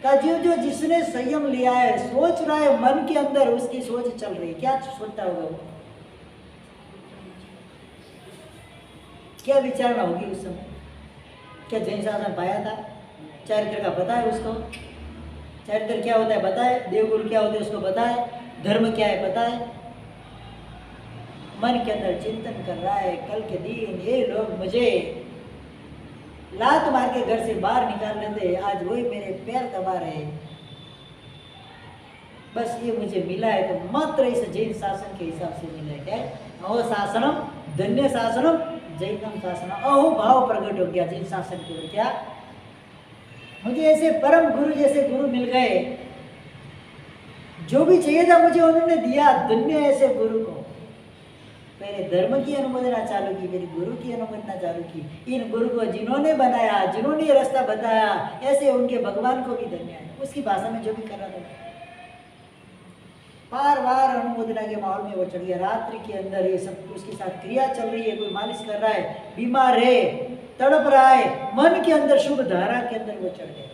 का जो जिसने संयम लिया है, सोच रहा है मन के अंदर उसकी सोच चल रही है, क्या सोचता होगा वो, क्या विचारणा होगी उस समय? क्या जैन शासन पाया था? चरित्र का पता है उसको? चरित्र क्या होता है पता है? देवगुरु क्या होते हैं उसको पता है? धर्म क्या है पता है? मन के अंदर चिंतन कर रहा है, कल के दिन ये लोग मुझे लात मार के घर से बाहर निकाल लेते, आज वही मेरे पैर दबा रहे, बस ये मुझे मिला है तो मात्र इस जैन शासन के हिसाब से मिला है। क्या है? अहो शासनम धन्य शासनम जैनम शासन, अहो भाव प्रकट हो गया जैन शासन के। क्या मुझे ऐसे परम गुरु जैसे गुरु मिल गए, जो भी चाहिए था मुझे उन्होंने दिया, धन्य ऐसे गुरु को। पहले धर्म की अनुमोदना चालू की, मेरी गुरु की अनुमोदना चालू की। इन गुरु को जिन्होंने बनाया, जिन्होंने ये रास्ता बताया, ऐसे उनके भगवान को भी धन्य है। उसकी भाषा में जो भी कर रहा था, बार बार अनुमोदना के माहौल में वो चढ़ गया। रात्रि के अंदर ये सब उसके साथ क्रिया चल रही है, कोई मालिश कर रहा है, बीमार है, तड़प रहा है, मन के अंदर शुभ धारा के अंदर वो चढ़ गया।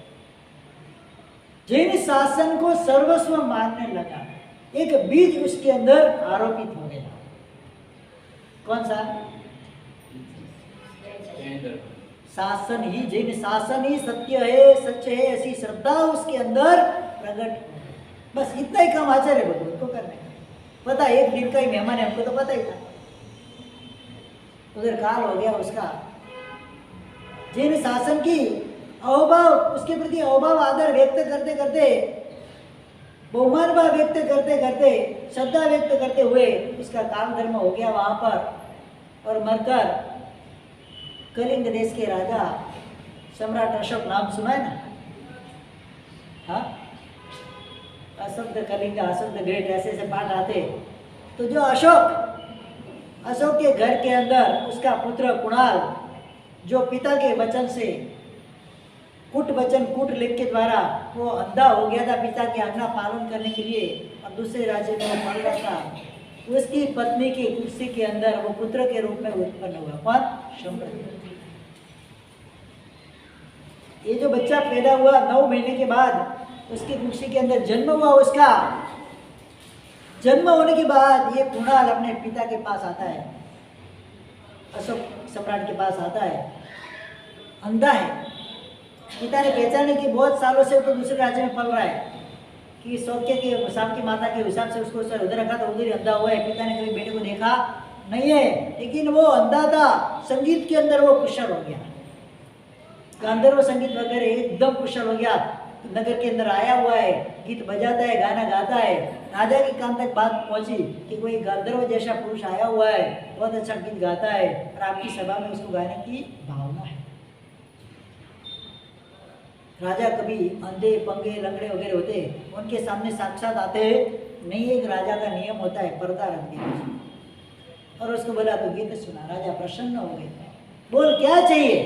जैन शासन को सर्वस्व मानने लगा, एक बीज उसके अंदर आरोपित हो गया। कौन सा? शासन ही, जैन शासन ही सत्य है, सच है, ऐसी श्रद्धा उसके अंदर प्रकट। बस इतना ही काम आचार्य भगवत को करने का पता, एक दिन का ही मेहमान है, हमको तो पता ही था। उधर काल हो गया उसका। जैन शासन की अहोभाव, उसके प्रति अहोभाव आदर व्यक्त करते करते, बहुमान भाव व्यक्त करते करते, श्रद्धा व्यक्त करते हुए उसका काम धर्म हो गया वहां पर, और मरकर कलिंग देश के राजा सम्राट अशोक, नाम सुना है ना? हाँ, अशब्द कलिंग, अशब्द ग्रेट, ऐसे ऐसे पाठ आते। तो जो अशोक के घर के अंदर उसका पुत्र कुणाल, जो पिता के वचन से कुट वचन कूट लेख के द्वारा वो अंधा हो गया था पिता की आज्ञा पालन करने के लिए, और दूसरे राज्य में वो पड़ रहा था, उसकी पत्नी की कुर्सी के अंदर वो पुत्र के रूप में उत्पन्न हुआ। कौन? शंकर। ये जो बच्चा पैदा हुआ 9 महीने के बाद उसकी कुर्सी के अंदर जन्म हुआ। उसका जन्म होने के बाद ये कुणाल अपने पिता के पास आता है, अशोक सम्राट के पास आता है, अंधा है। पिता ने पहचाने कि बहुत सालों से वो तो दूसरे राज्य में पल रहा है, कि सौख्य के शाम की माता के हिसाब से उसको सर उधर रखा था, उधर ही अंधा हुआ है। पिता ने कभी बेटे को देखा नहीं है, लेकिन वो अंधा था। संगीत के अंदर वो कुशल हो गया, गांधर्व संगीत वगैरह एकदम कुशल हो गया। नगर के अंदर आया हुआ है, गीत बजाता है, गाना गाता है। राजा के कान तक बात पहुंची कि कोई गांधर्व जैसा पुरुष आया हुआ है, बहुत अच्छा गीत गाता है, और आपकी सभा में उसको गाने की भावना है। राजा कभी अंधे पंगे लंगड़े वगैरह होते, उनके सामने साक्षात आते नहीं। एक राजा का नियम होता है, पर्दा रख दिया और उसको बोला तो गीत सुना। राजा प्रसन्न हो गए, बोल क्या चाहिए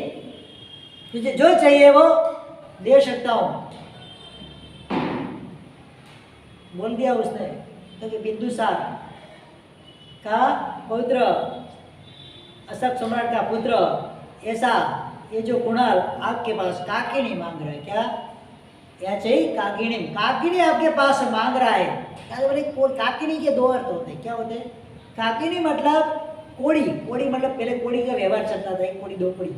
तुझे, जो चाहिए वो दे सकता हूँ। बोल दिया उसने तो कि बिंदुसार का पवित्र अशोक सम्राट का पुत्र, ऐसा ये जो कुणाल आपके पास काकिनी मांग रहा है। क्या क्या चाहिए? काकिनी। काकिनी आपके पास मांग रहा है। क्या बोले? काकिनी के 2 अर्थ होते हैं। क्या होते हैं? काकिनी मतलब कोड़ी, कोड़ी मतलब पहले कोड़ी का व्यवहार चलता था, 1 कोड़ी 2 कोड़ी।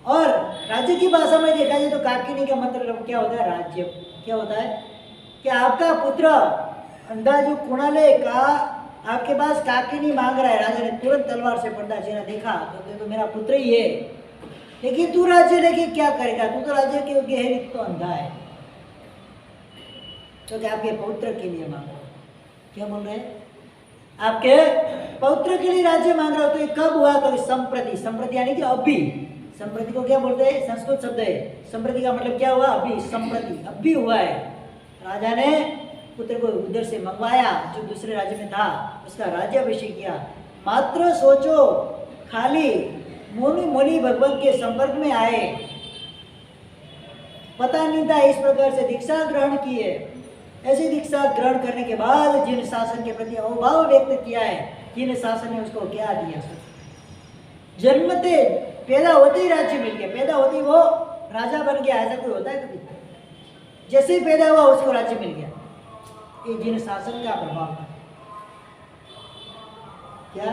और राज्य की भाषा में देखा जाए तो काकिनी का मतलब क्या होता है? राज्य। क्या होता है कि आपका पुत्र अंधा जो कुणाल है का आपके पास काकिनी मांग रहा है। राजा ने तुरंत तलवार से पर्दा चीरा, देखा तो मेरा पुत्र ही है, लेकिन तू राज्य लेके क्या करेगा? तू तो राज्य के योग्य है, तो अंधा है। तो क्या आपके पौत्र के लिए मांग रहा हो? क्या बोल रहे हैं? आपके पौत्र के लिए राज्य मांग रहा हो। तो ये कब हुआ? तो संप्रति। संप्रति यानी कि अभी। संप्रति को क्या बोलते हैं? संस्कृत शब्द है। संप्रति का मतलब क्या हुआ? अभी। संप्रति अभी हुआ है। राजा ने पुत्र को उधर से मंगवाया जो दूसरे राज्य में था, उसका राज्याभिषेक किया। मात्र सोचो, खाली मोनी मोनी भगवान के संपर्क में आए, पता नहीं था इस प्रकार से दीक्षा ग्रहण की है। ऐसी दीक्षा ग्रहण करने के बाद जिन शासन के प्रति अभाव व्यक्त किया है, जिन शासन ने उसको क्या दिया, जन्मते पैदा होते ही राज्य मिल गया, पैदा होते ही वो राजा बन गया, ऐसा कोई होता है कभी? जैसे ही पैदा हुआ उसको राज्य मिल गया। ये जिन शासन का प्रभाव था। क्या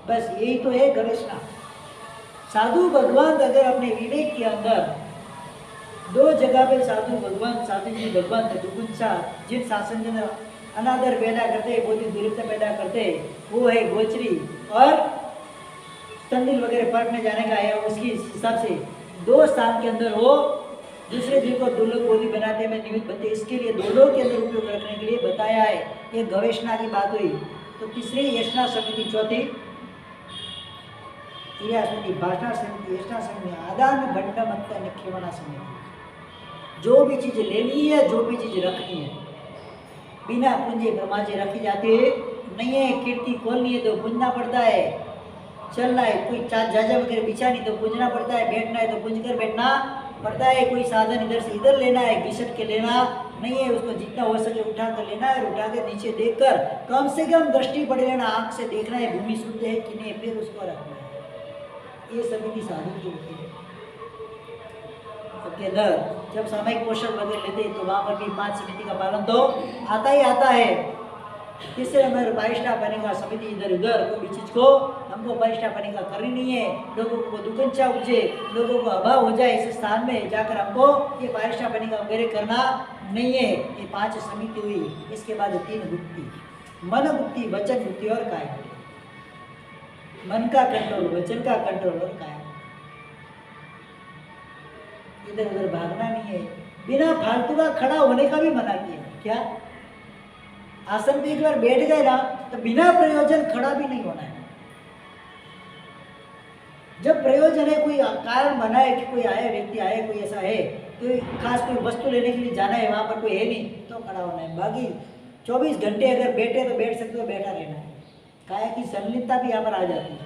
बस यही तो है गवेषणा। साधु भगवान अगर अपने विवेक के अंदर दो जगह पे साधु जी भगवान थे, दुगुंसा जिन शासन के अंदर अनादर पैदा करते, बौद्धिक दुर्बलता पैदा करते, वो है गोचरी और तंदिल वगैरह पढ़ने जाने का है। उसकी हिसाब से दो स्थान के अंदर वो दूसरे जीव को दुर्लभ बोधि बनाते में निमित्त बनते, इसके लिए दोनों के अंदर उपयोग रखने के लिए बताया है। ये गवेषणा की बात हुई। तो तीसरी यशना समिति, चौथी क्रिया समिति, भाषा समिति, यशना समिति, आदान बंटा मत निक्षेपणा समिति। जो भी चीज़ लेनी है, जो भी चीज़ रखनी है, बिना पूंजे ब्रह्माजी रखी जाती नहीं है। कीर्ति खोलनी है तो पूंजना पड़ता है, चलना है कोई झाझा वगैरह बिछानी तो पूंजना पड़ता है, बैठना है तो पूंज कर बैठना पड़ता है। कोई साधन इधर से इधर लेना है, घिसट के लेना नहीं है, उसको जितना हो सके उठा कर लेना है। उठा कर नीचे देखकर कम से कम दृष्टि पड़ लेना, आँख से देखना है भूमि शुद्ध है कि नहीं, फिर उसको रखना है। ये समिति साधन की होती है। सबके अंदर जब सामयिक पोषक वगैरह लेते हैं तो वहाँ पर भी 5 समिति का पालन तो आता ही आता है। तीसरे नंबर परिष्ठा बनेगा समिति, इधर उधर कोई भी चीज़ को हमको परिष्ठा बनेगा करनी नहीं है। लोगों को दुगंचा उपजे, लोगों को अभाव हो जाए, इस स्थान में जाकर हमको ये परिष्ठा बनेगा वगैरह करना नहीं है। ये 5 समिति हुई। इसके बाद 3 गुप्ति, मन गुप्ति, वचन गुप्ति और काया। मन का कंट्रोल, वचन का कंट्रोल और काया। इधर उधर भागना नहीं है। बिना फालतू का खड़ा होने का भी मना किया। क्या आसन पे एक बार बैठ गए ना तो बिना प्रयोजन खड़ा भी नहीं होना है। जब प्रयोजन है, कोई कारण बना है कि कोई आया, व्यक्ति आया, कोई ऐसा है, तो खास कोई वस्तु लेने के लिए जाना है, वहां पर कोई है नहीं तो खड़ा होना है। बाकी 24 घंटे अगर बैठे तो बैठ सकते हो, बैठा रहना है। काया की संलिप्तता भी यहाँ पर आ जाती है।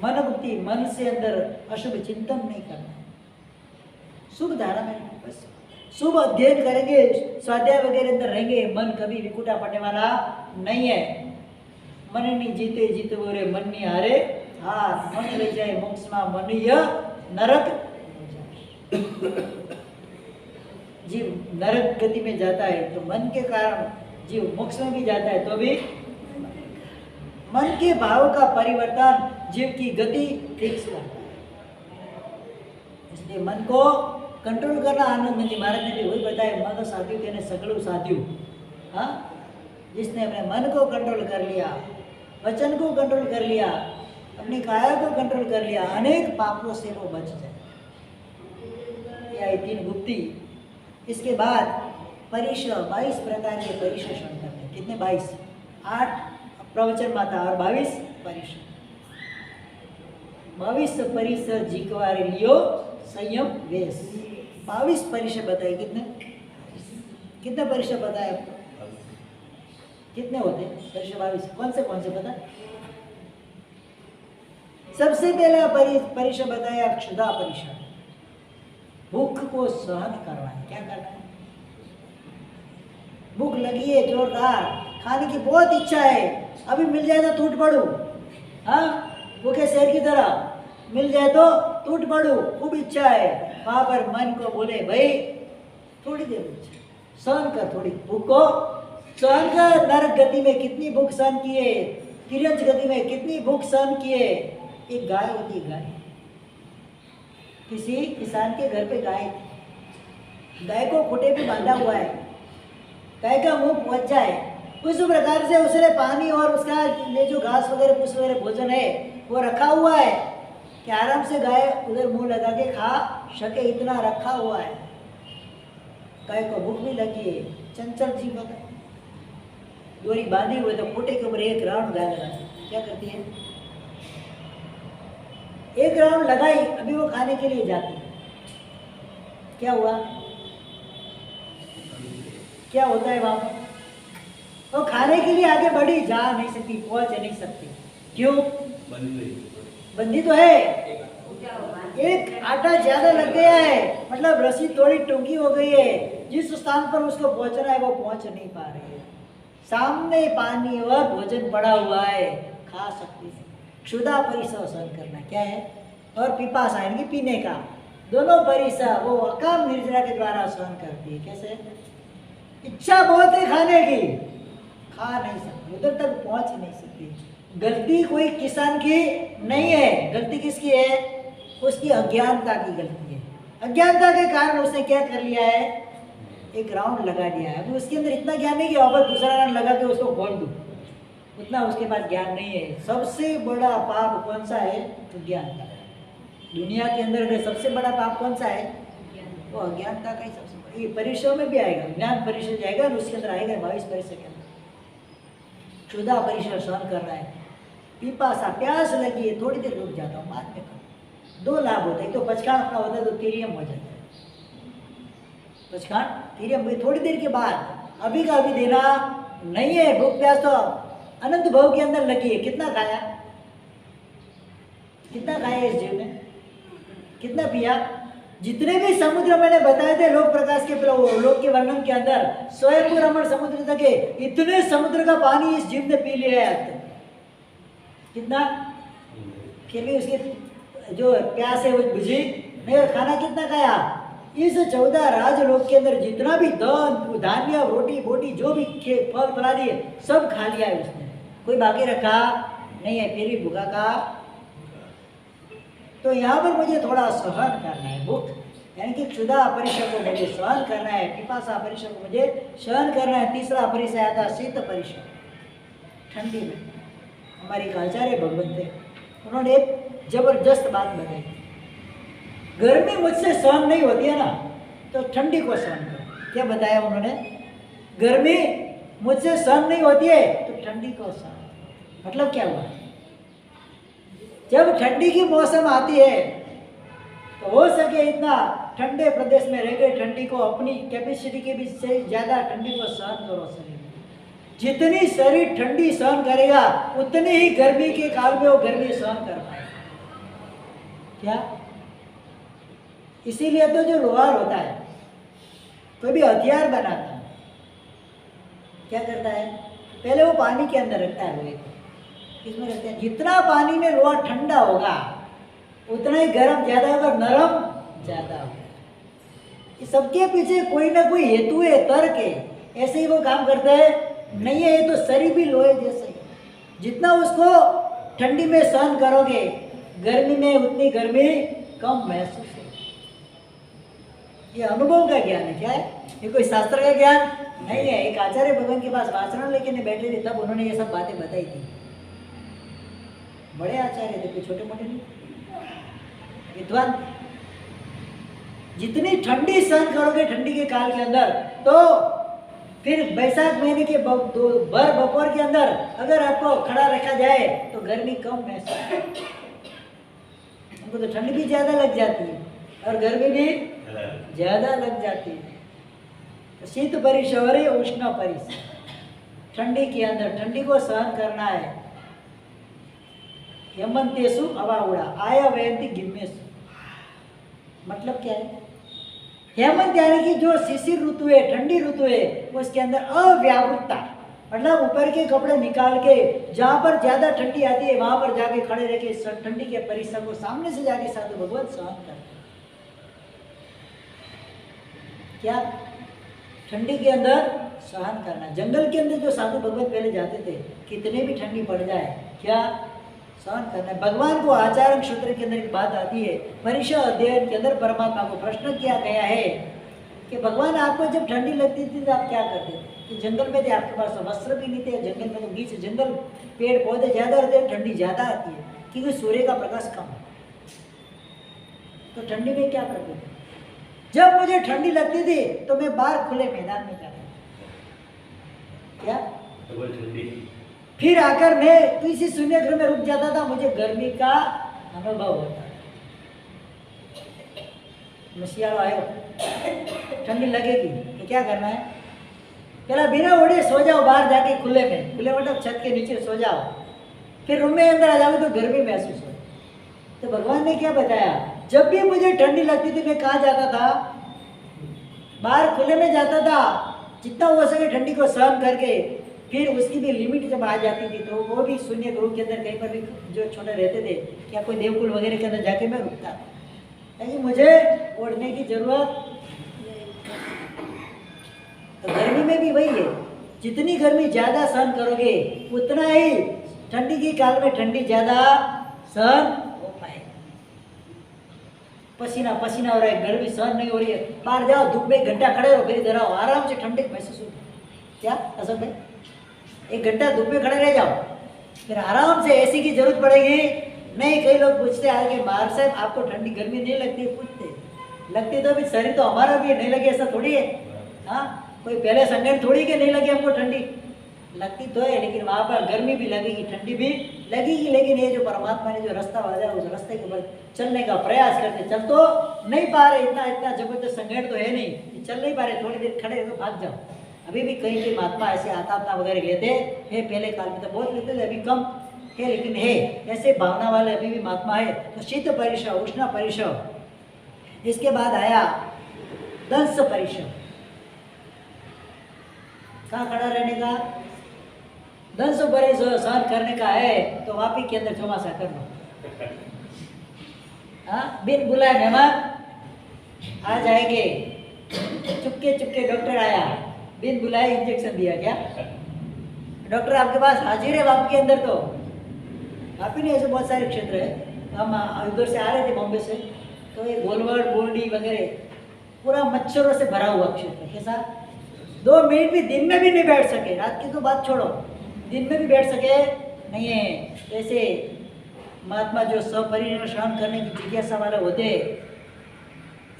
मन गुप्ति, मन से अंदर अशुभ चिंतन नहीं करना, शुभ धारा में बस शुभ अध्ययन करेंगे, स्वाध्याय वगैरह अंदर रहेंगे, मन कभी विकुटा पड़ने वाला नहीं है। मन नहीं जीते जीते बोरे मन नहीं हारे हार, मन ले जाए मोक्ष में मन यह नरक। जीव नरक गति में जाता है तो मन के कारण, जीव मोक्ष में भी जाता है तो भी मन के भाव का परिवर्तन जीव की गति फिक्स करता है। इसलिए मन को कंट्रोल करना आनंद जी महाराज ने भी वही बताया, मन साध्यु कहने सगड़ू साध्यु। हाँ, जिसने अपने मन को कंट्रोल कर लिया, वचन को कंट्रोल कर लिया, अपनी काया को कंट्रोल कर लिया, अनेक पापों से वो बच जाए। यह 3 गुप्ति। इसके बाद परिश्र 22 प्रकार के परिश्र श्रवण करते। कितने? 22। 8 प्रवचन माता और 22 परिश्र। 22 परिसर जीकवारे लियो संयम वेश। 22 परिश्र बताए। कितने परिश्र बताए आपको? कितने होते परिश्र? 22। कौन से पता? सबसे पहला परिश्र बताया क्षुधा परिश्र, भूख को सहन करना है। क्या करना है? भूख लगी है जोरदार, खाने की बहुत इच्छा है, अभी मिल जाए तो टूट पड़ू। हाँ, भूखे शेर की तरह मिल जाए तो टूट पड़ू, खूब इच्छा है। वहां पर मन को बोले भाई थोड़ी देर सहन कर, थोड़ी भूख को सहन कर। नरक गति में कितनी भूख सहन किए, तिरंज गति में कितनी भूख सहन किए। एक गाय होती है, गाय, किसी किसान के घर पे गाय थी। गाय को खूंटे पे बांधा हुआ है, गाय का मुंह पहुंच जाए उस प्रकार से उसने पानी और उसका ये जो घास वगैरह पुष्प वगैरह भोजन है वो रखा हुआ है कि आराम से गाय उधर मुंह लगा के खा सके, इतना रखा हुआ है। गाय को भूख भी लगी है, चंचल जीव है, डोरी बांधी हुई तो खूंटे के ऊपर एक राउंड गाय लगाती। क्या करती है? एक राउंड लगाई, अभी वो खाने के लिए जाती है। क्या हुआ? क्या होता है वहां पर? वो खाने के लिए आगे बढ़ी, जा नहीं सकती, पहुंच नहीं सकती। क्यों? बंदी तो है, एक आटा ज्यादा लग गया है, मतलब रस्सी थोड़ी टूंगी हो गई है, जिस स्थान पर उसको पहुंचना है वो पहुंच नहीं पा रही है। सामने पानी और भोजन पड़ा हुआ है, खा सकती है। क्षुधा परिसर सहन करना क्या है, और पिपासा यानी पीने का, दोनों परिसर वो अकाम निर्जरा के द्वारा सहन करती है। कैसे? इच्छा बहुत है खाने की, खा नहीं सकती, उधर तक पहुंच नहीं सकती। गलती कोई किसान की नहीं है, गलती किसकी है? उसकी अज्ञानता की गलती है। अज्ञानता के कारण उसने क्या कर लिया है? एक राउंड लगा दिया है। अभी उसके अंदर इतना ज्ञान नहीं कि वापस दूसरा राउंड लगा के उसको खोल दूं, उतना उसके पास ज्ञान नहीं है। सबसे बड़ा पाप कौन सा है? अज्ञानता। दुनिया के अंदर सबसे बड़ा पाप कौन सा है? वो अज्ञानता का ही सबसे बड़ा। ये परिश्रम में भी आएगा, ज्ञान परिश्रम जाएगा और उसके अंदर आएगा 22 परिश्रम के अंदर। क्षुधा परिश्रम सहन कर रहा है, पिपासा प्यास लगी है, थोड़ी देर रुक जाता हूँ, बाद में खाऊं। दो लाभ होता है, तो पचखान अपना होता है तो तिरियम हो जाता है। पचखान तिरियम थोड़ी देर के बाद, अभी का अभी देना नहीं है। भूख प्यास तो अनंत भव के अंदर लगी है। कितना खाया? कितना खाया इस जीव ने? कितना पिया? जितने भी समुद्र मैंने बताए थे लोक प्रकाश के लोक के वर्णन के अंदर, स्वयं रमण समुद्र तक है, इतने समुद्र का पानी इस जीव ने पी लिया है। कितना? फिर भी उसकी जो प्यास है वो बुझी नहीं। और खाना कितना खाया? इस 14 राजलोक के अंदर जितना भी धान्य, रोटी बोटी, जो भी फल फलादी है, सब खा लिया है उसने, कोई बाकी रखा नहीं है। फिर भी भूखा का। तो यहाँ पर मुझे थोड़ा सहन करना है, भूख यानी कि क्षुधा परिश्रम को मुझे सहन करना है, पिपासा परिश्रम को मुझे सहन करना है। तीसरा परिश्रम आता है शीत परिश्रम, ठंडी में। हमारे एक आचार्य भगवंत थे, उन्होंने एक जबरदस्त बात बताई। गर्मी मुझसे सहन नहीं होती है ना, तो ठंडी को सहन करो। क्या बताया उन्होंने? गर्मी मुझसे सहन नहीं होती है तो ठंडी को सहन। मतलब क्या हुआ? जब ठंडी की मौसम आती है तो हो सके इतना ठंडे प्रदेश में रह गए, ठंडी को अपनी कैपेसिटी के भी से ज़्यादा ठंडी को सहन करो। शरीर जितनी शरीर ठंडी सहन करेगा उतनी ही गर्मी के काल में वो गर्मी सहन कर पाएगा। क्या? इसीलिए तो जो लोहार होता है, कोई भी हथियार बनाता है, क्या करता है? पहले वो पानी के अंदर रखता है लोहे को। किसमें रखते हैं? जितना पानी में लोहा ठंडा होगा उतना ही गर्म ज्यादा होगा, नरम ज्यादा होगा। इस सबके पीछे कोई ना कोई हेतु है, तर्क है। ऐसे ही वो काम करते हैं नहीं है। ये तो शरीर भी लोहे जैसे ही, जितना उसको ठंडी में सहन करोगे, गर्मी में उतनी गर्मी कम महसूस होगी। ये अनुभव का ज्ञान है। क्या है? ये कोई शास्त्र का ज्ञान नहीं है। एक आचार्य भगवान के पास आचरण लेके बैठे थे, तब उन्होंने ये सब बातें बताई थी। बड़े आचार्य थे, कोई छोटे मोटे नहीं, विद्वान। जितनी ठंडी सहन करोगे ठंडी के काल के अंदर, तो फिर बैसाख महीने के भर बपोर के अंदर अगर आपको खड़ा रखा जाए तो गर्मी कम महसूस। हमको तो ठंड भी ज्यादा लग जाती है और गर्मी भी ज्यादा लग जाती है। तो शीत परिसर है, उष्ण परिसर, ठंडी के अंदर ठंडी को सहन करना है। हेमंतेषु अवाउड़ा आया वयंती गिम्मेषु। मतलब क्या है? हेमंत यानी कि जो शिशिर ऋतु है, ठंडी ऋतु है, उसके अंदर अव्यावृतता, मतलब ऊपर के कपड़े निकाल के जहाँ पर ज्यादा ठंडी आती है वहां पर जाके खड़े रह के ठंडी के परिसर को सामने से जाके साधु भगवान सहन करते। क्या? ठंडी के अंदर सहन करना। जंगल के अंदर जो साधु भगवान पहले जाते थे, कितने भी ठंडी पड़ जाए, क्या सहन करना है। भगवान को आचारण सूत्र के अंदर एक बात आती है, परिषद अध्ययन के अंदर परमात्मा को प्रश्न किया गया है कि भगवान आपको जब ठंडी लगती थी तो आप क्या करते थे? कि जंगल में थे, आपके पास वस्त्र भी नहीं थे, जंगल में तो बीच जंगल पेड़ पौधे ज्यादा रहते हैं, ठंडी ज्यादा आती है क्योंकि सूर्य का प्रकाश कम है। तो ठंडी में क्या करते थे? जब मुझे ठंडी लगती थी तो मैं बाहर खुले मैदान में जाता। क्या? फिर आकर मैं किसी शून्य घर में रुक जाता था, मुझे गर्मी का अनुभव होता। मसियालो आयो, ठंडी लगेगी तो क्या करना है? पहला बिना ओढ़े सो जाओ बाहर जाके खुले में, खुले मतलब छत के नीचे सो जाओ, फिर रूम में अंदर आ जाओगे तो गर्मी महसूस हो। तो भगवान ने क्या बताया, जब भी मुझे ठंडी लगती थी मैं कहाँ जाता था, बाहर खुले में जाता था, जितना हो सके ठंडी को सहन करके, फिर उसकी भी लिमिट जब आ जाती थी तो वो भी शून्य ग्रुप के अंदर कहीं पर भी जो छोटे रहते थे क्या कोई देवकुल वगैरह के अंदर जाके मैं रुकता था, ताकि मुझे ओढ़ने की जरूरत। तो गर्मी में भी वही है, जितनी गर्मी ज़्यादा सहन करोगे उतना ही ठंडी की काल में ठंडी ज़्यादा सहन हो पाए। पसीना पसीना हो रहा है, गर्मी सहन नहीं हो रही है, बाहर जाओ धूप में 1 घंटा खड़े रहो, फिर इधर आओ, आराम से ठंडे महसूस हो। क्या असल में 1 घंटा धूप में खड़े रह जाओ, फिर आराम से एसी की जरूरत पड़ेगी नहीं। कई लोग पूछते हैं कि मार साहब आपको ठंडी गर्मी नहीं लगती? पूछते लगती तो भी शरीर तो हमारा भी नहीं लगे, ऐसा थोड़ी है। हाँ, कोई पहले संगठन थोड़ी के नहीं लगे हमको ठंडी, लगती तो है, लेकिन वहाँ पर गर्मी भी लगेगी ठंडी भी लगेगी। लेकिन ये जो परमात्मा ने जो रास्ता वाला उस रास्ते के ऊपर चलने का प्रयास करते, चल तो नहीं पा रहे, इतना जबरदस्त संगठन तो है नहीं, चल नहीं पा रहे, थोड़ी देर खड़े तो भाग जाओ। अभी भी कहीं के महात्मा ऐसे आतापना वगैरह लेते हैं, पहले काल में तो बहुत लेते थे, अभी कम है, लेकिन है ऐसे भावना वाले अभी भी महात्मा है। तो शीत परिशव, उष्ण परिशव, इसके बाद आया दंस परिशव, कहाँ खड़ा रहने का, दंस परिशव सहन करने का है तो वापी के अंदर चौमासा कर लो। हाँ, बिन बुलाए मेहमान आ जाएंगे, चुपके चुपके डॉक्टर आया, बिन बुलाए इंजेक्शन दिया। क्या डॉक्टर आपके पास हाजिर है वापी के अंदर? तो वापी नहीं, ऐसे बहुत सारे क्षेत्र है। हम उधर से आ रहे थे बॉम्बे से, तो ये गोलवर्ड बोर्डी वगैरह पूरा मच्छरों से भरा हुआ क्षेत्र। कैसा 2 मिनट भी दिन में भी नहीं बैठ सके, रात की तो बात छोड़ो, दिन में भी बैठ सके नहीं है। ऐसे महात्मा जो सपरिश्रम करने की जिज्ञासा वाले होते,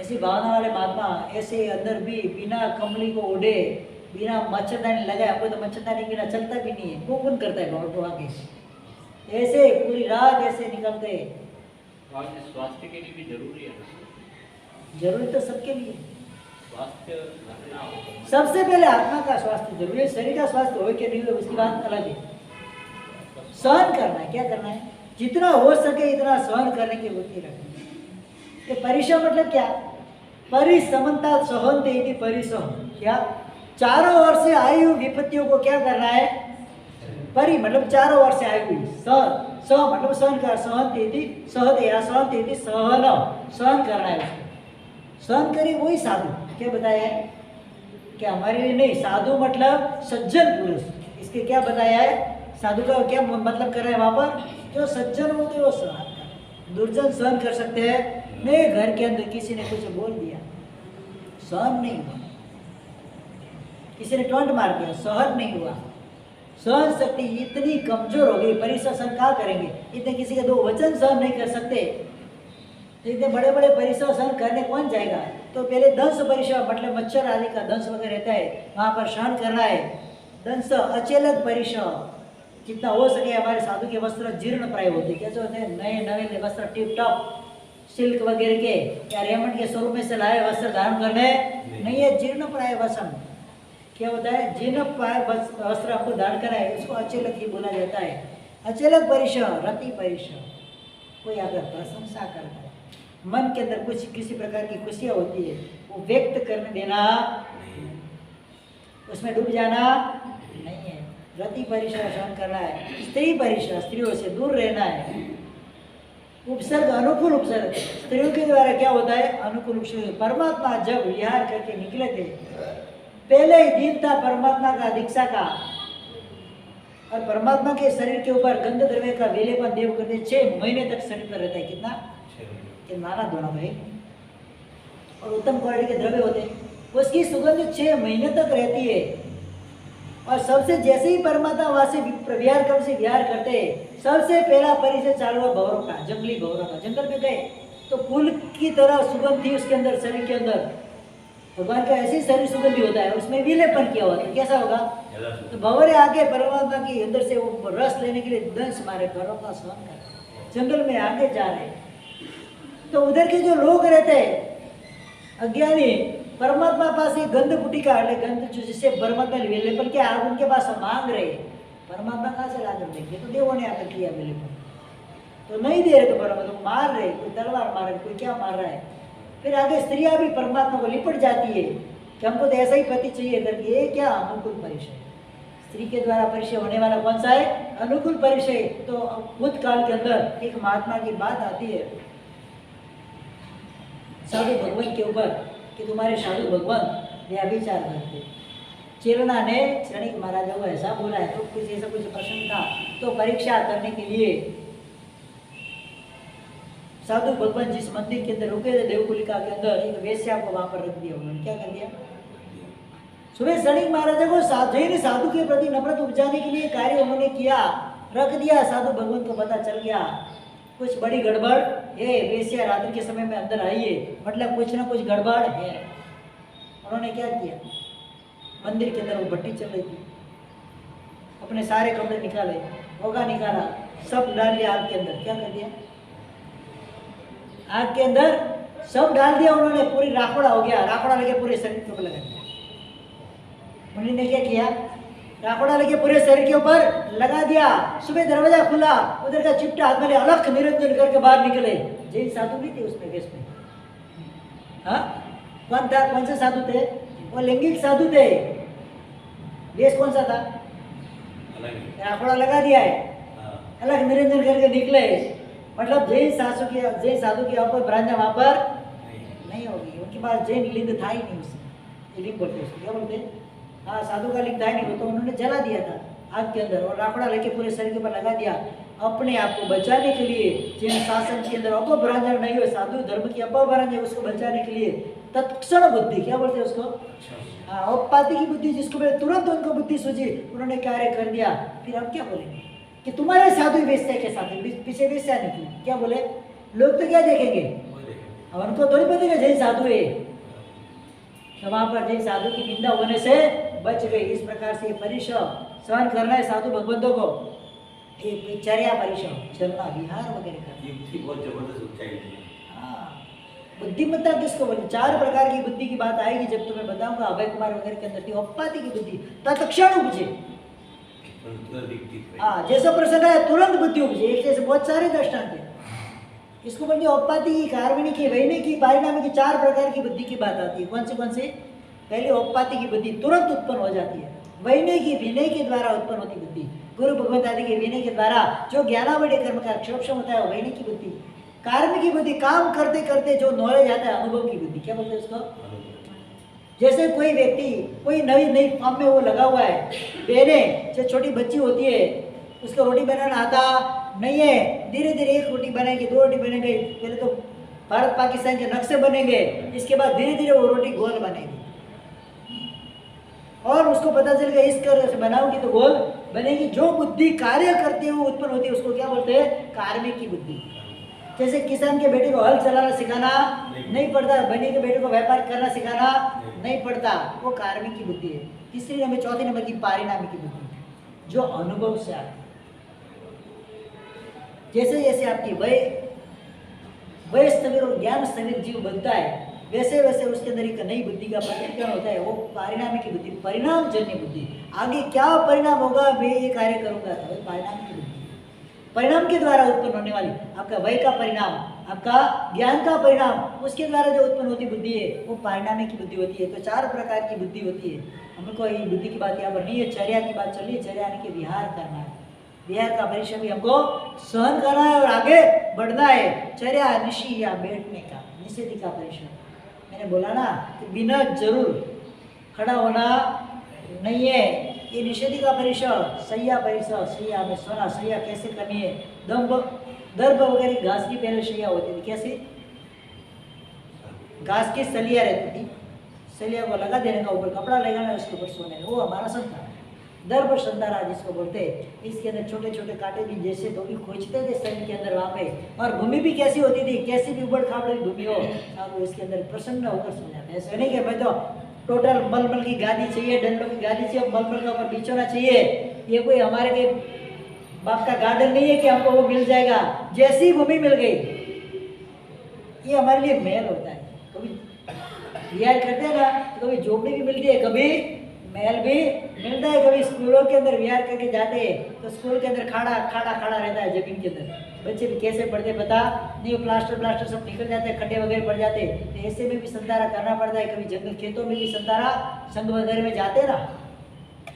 ऐसी भावना वाले महात्मा ऐसे अंदर भी बिना कमली को ओढ़े, बिना मच्छरदानी लगाए, आपको तो मच्छरदानी बिना चलता भी नहीं है, कौन करता है गौर को आगे, ऐसे पूरी रात ऐसे निकलते। स्वास्थ्य के लिए भी जरूरी है, जरूरी तो सबके लिए, स्वास्थ्य रखना हो। सबसे पहले आत्मा का स्वास्थ्य जरूरी है, शरीर का स्वास्थ्य हो कि नहीं हो उसकी बात अलग है। सहन करना है, क्या करना है, जितना हो सके इतना सहन करने की वृत्ति रखनी है। परिश्रम मतलब क्या, परिसमता सहनते इति परिसम, क्या चारों ओर से आई हुई विपत्तियों को क्या करना है, परि मतलब चारों ओर से आई हुई, स मतलब सहन कर, सहनते इति सहते या सहनते इति सहन, सहन करना है उसको, सहन करिए वही साधु। क्या बताया है, क्या हमारे लिए नहीं, साधु मतलब सज्जन पुरुष। इसके क्या बताया है, साधु का क्या मतलब कर रहे हैं वहाँ पर, जो सज्जन होते हैं वो सहन कर, दुर्जन सहन कर सकते हैं नहीं। घर के अंदर किसी ने कुछ बोल दिया, सहन नहीं हुआ, किसी ने टोंट मार दिया, सहन नहीं हुआ। सहन शक्ति इतनी कमजोर हो गई, परिसर सहन क्या करेंगे, इतने किसी के 2 वचन सहन नहीं कर सकते, तो इतने बड़े बड़े परिसर सहन करने कौन जाएगा। तो पहले दंश परिसर मतलब मच्छर आदि का दंश वगैरह रहता है, वहाँ पर सहन करना है। दंश अचेलत परिसर, जितना हो सके हमारे साधु के वस्त्र जीर्ण प्राय होते, कैसे होते हैं, नए नए वस्त्र टिप टॉप सिल्क वगैरह के या रेमंड के स्वरूप में से लाए वस्त्र धारण करने नहीं है, जीर्ण प्राय वसन। क्या होता है, जीर्ण प्राय वस्त्र आपको धारण करा है, उसको अचेलक ही बोला जाता है। अचेलक परिसर, रति परिसर, कोई अगर प्रशंसा करता है, मन के अंदर कुछ किसी प्रकार की खुशियाँ होती है, वो व्यक्त करने देना, उसमें डूब जाना नहीं है। रति परिसर सहन करना है। स्त्री परिसर, स्त्रियों से दूर रहना है। उपसर्ग अनुकूल उपसर्ग, स्त्रियों के द्वारा क्या होता है, अनुकूल उपसर्ग। परमात्मा जब विहार करके निकले थे, पहले ही दिन था परमात्मा का दीक्षा का, और परमात्मा के शरीर के ऊपर गंध द्रव्य का वेलेपन देव करते 6 महीने तक शरीर पर रहता है। कितना कि नाना दोनों भाई, और उत्तम क्वालिटी के द्रव्य होते हैं, उसकी सुगंध 6 महीने तक रहती है। और सबसे जैसे ही परमात्मा वहाँ से विहार कब से विहार करते हैं, सबसे पहला परिचय चालू हुआ भौरों का, जंगली भौरों का। जंगल में गए तो फूल की तरह सुगंध थी उसके अंदर, शरीर के अंदर। भगवान का ऐसी शरीर सुगंधी होता है, उसमें विलेपन किया हुआ है, कैसा होगा। तो भंवरे आगे परमात्मा के अंदर से वो रस लेने के लिए दंश मारे, भौरों का सहन कर जंगल में आगे जा रहे। तो उधर के जो लोग रहते हैं अज्ञानी, परमात्मा पास ये गंध पुटिका એટલે गंध जो जिससे परमात्मा अवेलेबल क्या आप उनके पास मांग रहे हैं, परमात्मा कहाँ से ला कर देंगे? तो देवों ने आकर किया अवेलेबल, तो नहीं दे रहे तो परमात्मा को मार रहे, कोई तलवार मार रहा है, कोई क्या मार रहा है। फिर आगे स्त्रियां भी परमात्मा को लिपट जाती है कि हमको तो ऐसा ही पति चाहिए करके। ये क्या अनुकूल परिचय, स्त्री के द्वारा परिचय होने वाला कौन सा है? अनुकूल परिचय। तो भूतकाल के अंदर एक महात्मा की बात आती है साधु भगवान के ऊपर कि तुम्हारे साधु भगवान व्यभिचार करते। चेलना ने क्षणिक महाराजा को ऐसा बोला है, तो कुछ ऐसा कुछ प्रश्न था, तो परीक्षा करने के लिए साधु भगवान जिस मंदिर के अंदर रुके थे देवकुलिका के अंदर, एक वेश्या को वहां पर रख दिया। उन्होंने क्या कर दिया? सुबह क्षणिक महाराजा को साधु के प्रति नफरत उपजाने के लिए कार्य उन्होंने किया, रख दिया। साधु भगवान को पता चल गया कुछ बड़ी गड़बड़ है, वेश्या रात्रि के समय में अंदर आई है, मतलब कुछ ना कुछ गड़बड़ है। उन्होंने क्या किया? मंदिर के अंदर वो भट्टी चल रही थी, अपने सारे कपड़े निकाले, होगा निकाला, सब डाल दिया आग के अंदर। क्या कर दिया? आग के अंदर सब डाल दिया उन्होंने, पूरी राखोड़ा हो गया, राखोड़ा लगे पूरे शरीर के ऊपर लगा दिया। उन्होंने क्या किया? राखोड़ा लगे पूरे शरीर के ऊपर लगा दिया। सुबह दरवाजा खुला, उधर का चिपटा हाथ में अलख निरंजन करके बाहर निकले। जैन साधु नहीं थे उसमें वेश में, हाँ कौन था? कौन से साधु थे? वो लैंगिक साधु थे। वेश कौन सा था? राखोड़ा लगा दिया है, अलग निरंजन करके निकले। मतलब जैन साधु की वहाँ पर ब्रांचा वहाँ पर नहीं होगी, उनके पास जैन लिंग था ही नहीं। उसमें लिंग बोलते उसको क्या बोलते? हाँ, साधु का लिंग था ही नहीं, वो तो उन्होंने जला दिया था आग के अंदर और राखड़ा लेके पूरे शरीर के ऊपर लगा दिया अपने आप को बचाने के लिए। जिन शासन के अंदर अपभ्रंजन नहीं हो, साधु धर्म की अपभ्रंजन है, उसको बचाने के लिए तत्क्षण बुद्धि, क्या बोलते हैं उसको? हाँ, औपाति की बुद्धि, जिसको बोले तुरंत उनको बुद्धि सूझी, उन्होंने कार्य कर दिया। फिर हम क्या बोलेंगे कि तुम्हारे साधु वेश्या के साथ पीछे वेश्या निकली, क्या बोले? लोग तो क्या देखेंगे? अब उनको थोड़ी पता जैन साधु है, तो वहां पर जैन साधु की निंदा होने से बच गई। इस प्रकार से परिश्रम सहन करना है साधु भगवंतों को, एक चर्या परिश्रम, चलना, विहार वगैरह करना। बहुत जबरदस्त ऊंचाई है। हाँ, बुद्धिमत्ता किसको बोले? 4 प्रकार की बुद्धि की बात आएगी जब तुम्हें बताऊंगा। अभय कुमार वगैरह के अंदर थी औपाति की बुद्धि, तत्क्षण उपजे। हाँ, जैसा प्रसंग है तुरंत बुद्धि उपजे। एक जैसे बहुत सारे दृष्टांत हैं। इसको बोलते औपाति की, कार्मिणी की, वैनी की, पारिणामी की, 4 प्रकार की बुद्धि की बात आती है। कौन से? पहले औपाति की बुद्धि तुरंत उत्पन्न हो जाती है। वैनय की, विनय के द्वारा उत्पन्न होती बुद्धि, गुरु भगवंत आदि के विनय के द्वारा जो ज्ञानावड़ी कर्म का क्षोभम होता है, वैनय की बुद्धि। कार्मिक की बुद्धि, काम करते करते जो नॉलेज आता है, अनुभव की बुद्धि, क्या बोलते हैं उसको? जैसे कोई व्यक्ति कोई नई काम में वो लगा हुआ है, बहने जो छोटी बच्ची होती है, उसको रोटी बनाना आता नहीं है, धीरे धीरे 1 रोटी बनेगी, 2 रोटी बनेगी, पहले तो भारत पाकिस्तान के नक्शे बनेंगे, इसके बाद धीरे धीरे वो रोटी गोल बनेगी और उसको पता चलेगा इस तरह से बनाऊंगी तो गोल बनेगी। जो बुद्धि कार्य करते हुए उत्पन्न होती है उसको क्या बोलते हैं? कार्मिक की बुद्धि। जैसे किसान के बेटे को हल चलाना सिखाना नहीं पड़ता, बनी के बेटे को व्यापार करना सिखाना नहीं पड़ता, वो कार्मिक की बुद्धि है। तीसरी नंबर, चौथी नंबर की पारिणामी की बुद्धि, जो अनुभव से आती है। जैसे जैसे आपकी वय स्थविर और ज्ञान स्थविर जीव बनता है, वैसे वैसे उसके अंदर एक नई बुद्धि का प्रकटीकरण होता है, वो परिणामी की बुद्धि, परिणाम जन्य बुद्धि। आगे क्या परिणाम होगा, मैं ये कार्य करूंगा, तो परिणाम की बुद्धि, परिणाम के द्वारा उत्पन्न होने वाली आपका वय का परिणाम, आपका ज्ञान का परिणाम, उसके द्वारा जो उत्पन्न होती बुद्धि है वो परिणामी की बुद्धि होती है। तो 4 प्रकार की बुद्धि होती है। हमको ये बुद्धि की बात यहाँ पर नहीं है, चर्या की बात चल रही है। चर्या यानी कि विहार करना है, विहार का परिश्रम भी हमको सहन करना है और आगे बढ़ना है। चर्या निशी या बैठने का, निषेध का परिश्रम। मैंने बोला ना कि बिना जरूर खड़ा होना नहीं है, ये निषेध का परिश्रम। सैया परिश्रम, सैया में सोना, सैया कैसे करनी है? दर्भ वगैरह घास की पहले सैया होती थी, कैसे? घास की सलिया रहती थी, सलिया को लगा देने का, ऊपर कपड़ा लगाना, उसके ऊपर सोने का, वो हमारा संतान। दर्भ संतारा जिसको बोलते हैं, इसके अंदर छोटे छोटे कांटे भी जैसे तो भी खोजते थे शरीर के अंदर वहाँ पे। और भूमि भी कैसी होती थी, कैसी भी उबड़ खाबड़ भूमि हो, अब इसके अंदर प्रसन्न होकर सो जाते। ऐसा नहीं कि मैं तो टोटल मलमल की गादी चाहिए, डंडों की गादी चाहिए, मलमल का ऊपर बिछोना चाहिए। ये कोई हमारे के बाप का गार्डन नहीं है कि हमको वो मिल जाएगा, जैसी भूमि मिल गई। ये हमारे लिए महल होता है। कभी विहार करते हैं ना, तो कभी झोपड़ी भी मिलती है, कभी महल भी मिलता है, कभी स्कूलों के अंदर विहार करके जाते हैं तो स्कूल के अंदर खड़ा रहता है जमीन के अंदर। बच्चे भी कैसे पढ़ते पता नहीं, वो प्लास्टर सब निकल जाते हैं, खड्डे वगैरह पड़ जाते हैं, तो ऐसे में भी संतारा करना पड़ता है। कभी जंगल खेतों में भी संतारा संघ वगैरह में जाते हैं ना,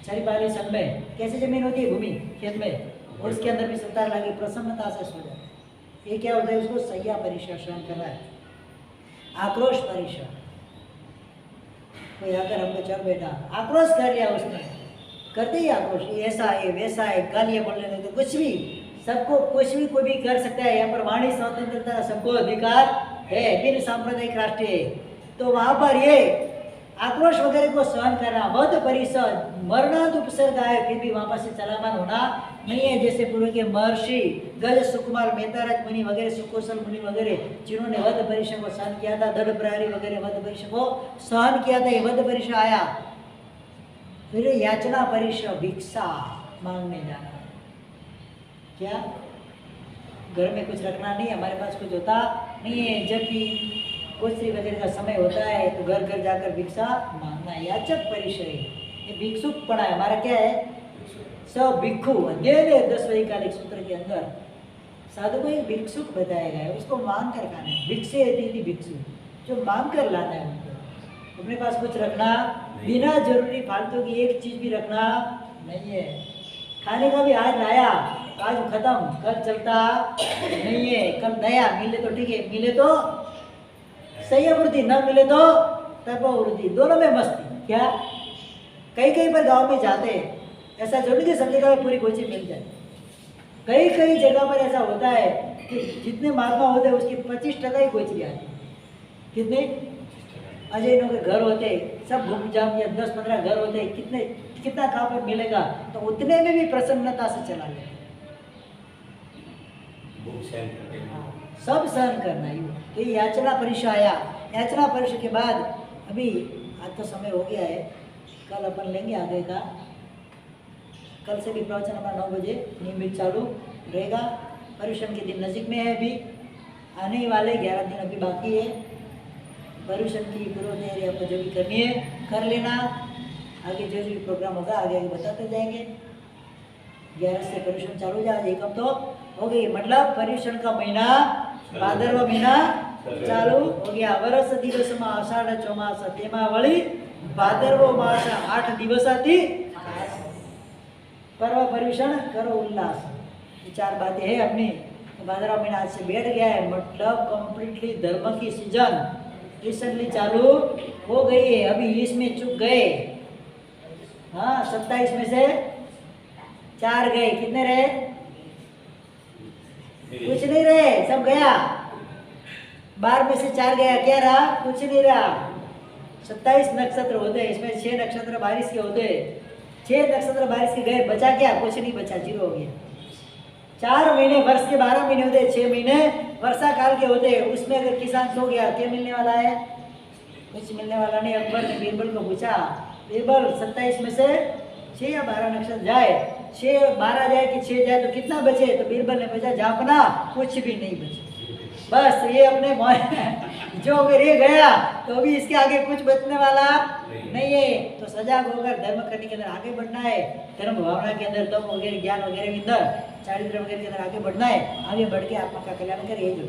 छरीपाली संघ में कैसी जमीन होती है, भूमि खेत में, और उसके अंदर भी संतारा लगी, प्रसन्नता से सो जाते। ये क्या होता है, उसको सह्या परीक्षा सहन करना है, आक्रोश परीक्षा। कोई आकर हमको चल बेटा, आक्रोश कर लिया उसने, करते ही आक्रोश, ये ऐसा है वैसा है, गालियाँ बोलने लगे, कुछ भी, सबको कुछ भी कोई भी कर सकता है। यहाँ पर वाणी स्वतंत्रता सबको अधिकार है, बिन सांप्रदायिक राष्ट्र है। तो वहाँ पर ये आक्रोश वगैरह को सहन करना, वध परिषद मरणांत उपसर्ग आए फिर भी वहाँ से चलामान होना नहीं है। जैसे पूर्व के महर्षि गज सुकुमार मेहताराज मुनि वगैरह, सुकोसल मुनि वगैरह, जिन्होंने वध परिषद को सहन किया था, दृढ़ प्रहरी वगैरह वध परिषद को सहन किया था, ये वध परिषद आया। फिर याचना परिषद, भिक्षा मांगने जाना, क्या घर में कुछ रखना नहीं, हमारे पास कुछ होता नहीं है, जब भी कोचरी वगैरह का समय होता है तो घर घर जाकर भिक्षा मांगना है, याचक परिषद है। ये भिक्षुक पड़ा है, हमारा क्या है, सब भिक्षु अध्ययन है 10 वैकालिक सूत्र के अंदर। साधु को एक भिक्षुक बताया गया है, उसको मांग कर खाना है, भिक्षे यदि भिक्षु, जो मांग कर लाना है उनको। अपने पास कुछ रखना, बिना जरूरी फालतू की एक चीज भी रखना नहीं है। खाने का भी आज लाया, आज खत्म, कल चलता नहीं है, कल नया मिले तो ठीक है, मिले तो सही वृद्धि, न मिले तो तपोवृद्धि, दोनों में मस्ती। क्या कई पर गांव में जाते हैं, ऐसा जरूरी कि सब जगह पूरी कोची मिल जाए। कई जगह पर ऐसा होता है कि जितने महात्मा होते हैं उसकी 25% ही कोची आती है। कितने अजय के घर होते, सब घूम जाम या 10-15 घर होते, कितना कहाँ पर मिलेगा, तो उतने में भी प्रसन्नता से चला लेते, सब सहन करना ही। तो ये याचना परिषद आया। याचना परिषद के बाद अभी आज तो समय हो गया है, कल अपन लेंगे आगे का, कल से भी प्रवचन हमारा 9 बजे नियमित चालू रहेगा। पर्युषण के दिन नज़दीक में है, अभी आने वाले 11 दिन अभी बाकी है। पर्युषण की पूर्व तैयारी आपको जो भी करनी है कर लेना, आगे जो भी प्रोग्राम होगा आगे बताते जाएंगे। 11 से पर्युषण चालू हो जाए, एक हफ्ता हो गई, मतलब पर्युषण का महीना भादरवा महीना चालू हो गया। वर्ष दिवस में आषाढ़ चौमास तेमा वળી भादरवो मास 8 दिवसाथी पर्व पर्युषण करो उल्लास। ये 4 बातें हैं अपनी। तो भादरवा महीना आज से बैठ गया है, मतलब कंप्लीटली धर्म की सीजन रिसेंटली चालू हो गई है। अभी 20 में चुक गए, हाँ 27 में से 4 गए, कितने रहे, कुछ नहीं रहे, सब गया। 12 में से 4 गया, क्या रहा, कुछ नहीं रहा। 27 नक्षत्र होते हैं, इसमें 6 नक्षत्र बारिश के होते हैं, 6 नक्षत्र बारिश के गए, बचा क्या, कुछ नहीं बचा, 0 हो गया। 4 महीने वर्ष के 12 महीने होते हैं, 6 महीने वर्षा काल के होते हैं। उसमें अगर किसान सो गया, क्या मिलने वाला है, कुछ मिलने वाला नहीं। अकबर ने बीरबल को पूछा, बीरबल 27 में से 6 या 12 नक्षत्र जाए, 6-12 जाए कि 6 जाए तो कितना बचे, तो बीरबल ने पूछा, झापना कुछ भी नहीं बचे, बस ये अपने जो अगर ये गया तो अभी इसके आगे कुछ बचने वाला नहीं है। तो सजाग होकर धर्म करने के अंदर आगे बढ़ना है, धर्म भावना के अंदर, तप वगैरह ज्ञान वगैरह के अंदर, चारित्र वगैरह के अंदर आगे बढ़ना है। आगे बढ़ के आत्मा का कल्याण कर, ये जो